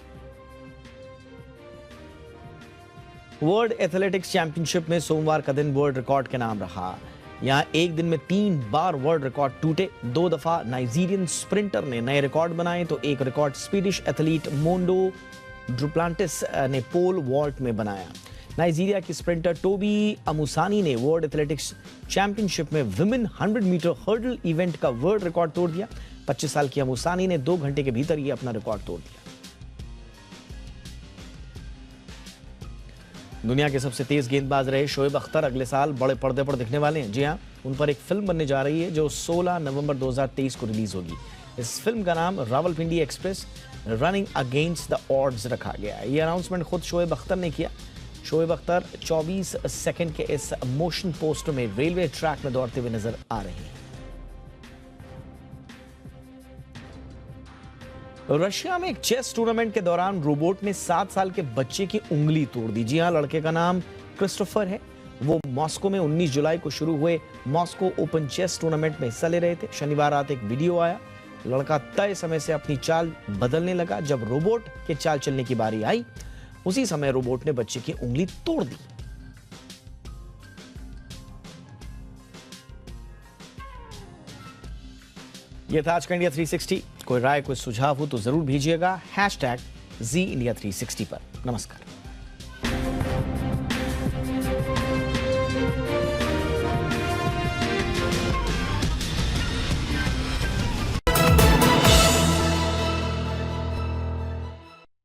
वर्ल्ड एथलेटिक्स चैंपियनशिप में सोमवार का दिन वर्ल्ड रिकॉर्ड के नाम रहा। यहां एक दिन में 3 बार वर्ल्ड रिकॉर्ड टूटे। 2 दफा नाइजीरियन स्प्रिंटर ने नए रिकॉर्ड बनाए तो एक रिकॉर्ड स्वीडिश एथलीट मोंडो ड्रुप्लांटिस ने पोल वॉल्ट में बनाया। नाइजीरिया की स्प्रिंटर टोबी अमुसानी ने वर्ल्ड एथलेटिक्स चैंपियनशिप में विमेन 100 मीटर हर्डल इवेंट का वर्ल्ड रिकॉर्ड तोड़ दिया। 25 साल की अमुसानी ने 2 घंटे के भीतर ये अपना रिकॉर्ड तोड़ दिया। दुनिया के सबसे तेज गेंदबाज रहे शोएब अख्तर अगले साल बड़े पर्दे पर दिखने वाले हैं। जी हां, उन पर एक फिल्म बनने जा रही है जो 16 नवंबर 2023 को रिलीज होगी। इस फिल्म का नाम Rawalpindi express running against the odds रखा गया है। ये अनाउंसमेंट खुद शोएब अख्तर ने किया। शोएब अख्तर 24 सेकंड के इस मोशन पोस्ट में रेलवे ट्रैक में दौड़ते हुए नजर आ रहे हैं। रशिया में एक चेस टूर्नामेंट के दौरान रोबोट ने 7 साल के बच्चे की उंगली तोड़ दी। जी हां, लड़के का नाम क्रिस्टोफर है। वो मॉस्को में 19 जुलाई को शुरू हुए मॉस्को ओपन चेस टूर्नामेंट में हिस्सा ले रहे थे। शनिवार रात एक वीडियो आया, लड़का तय समय से अपनी चाल बदलने लगा। जब रोबोट के चाल चलने की बारी आई, उसी समय रोबोट ने बच्चे की उंगली तोड़ दी। यह था आज का इंडिया 360। कोई राय, कोई सुझाव हो तो जरूर भेजिएगा #ZIndia360 पर। नमस्कार।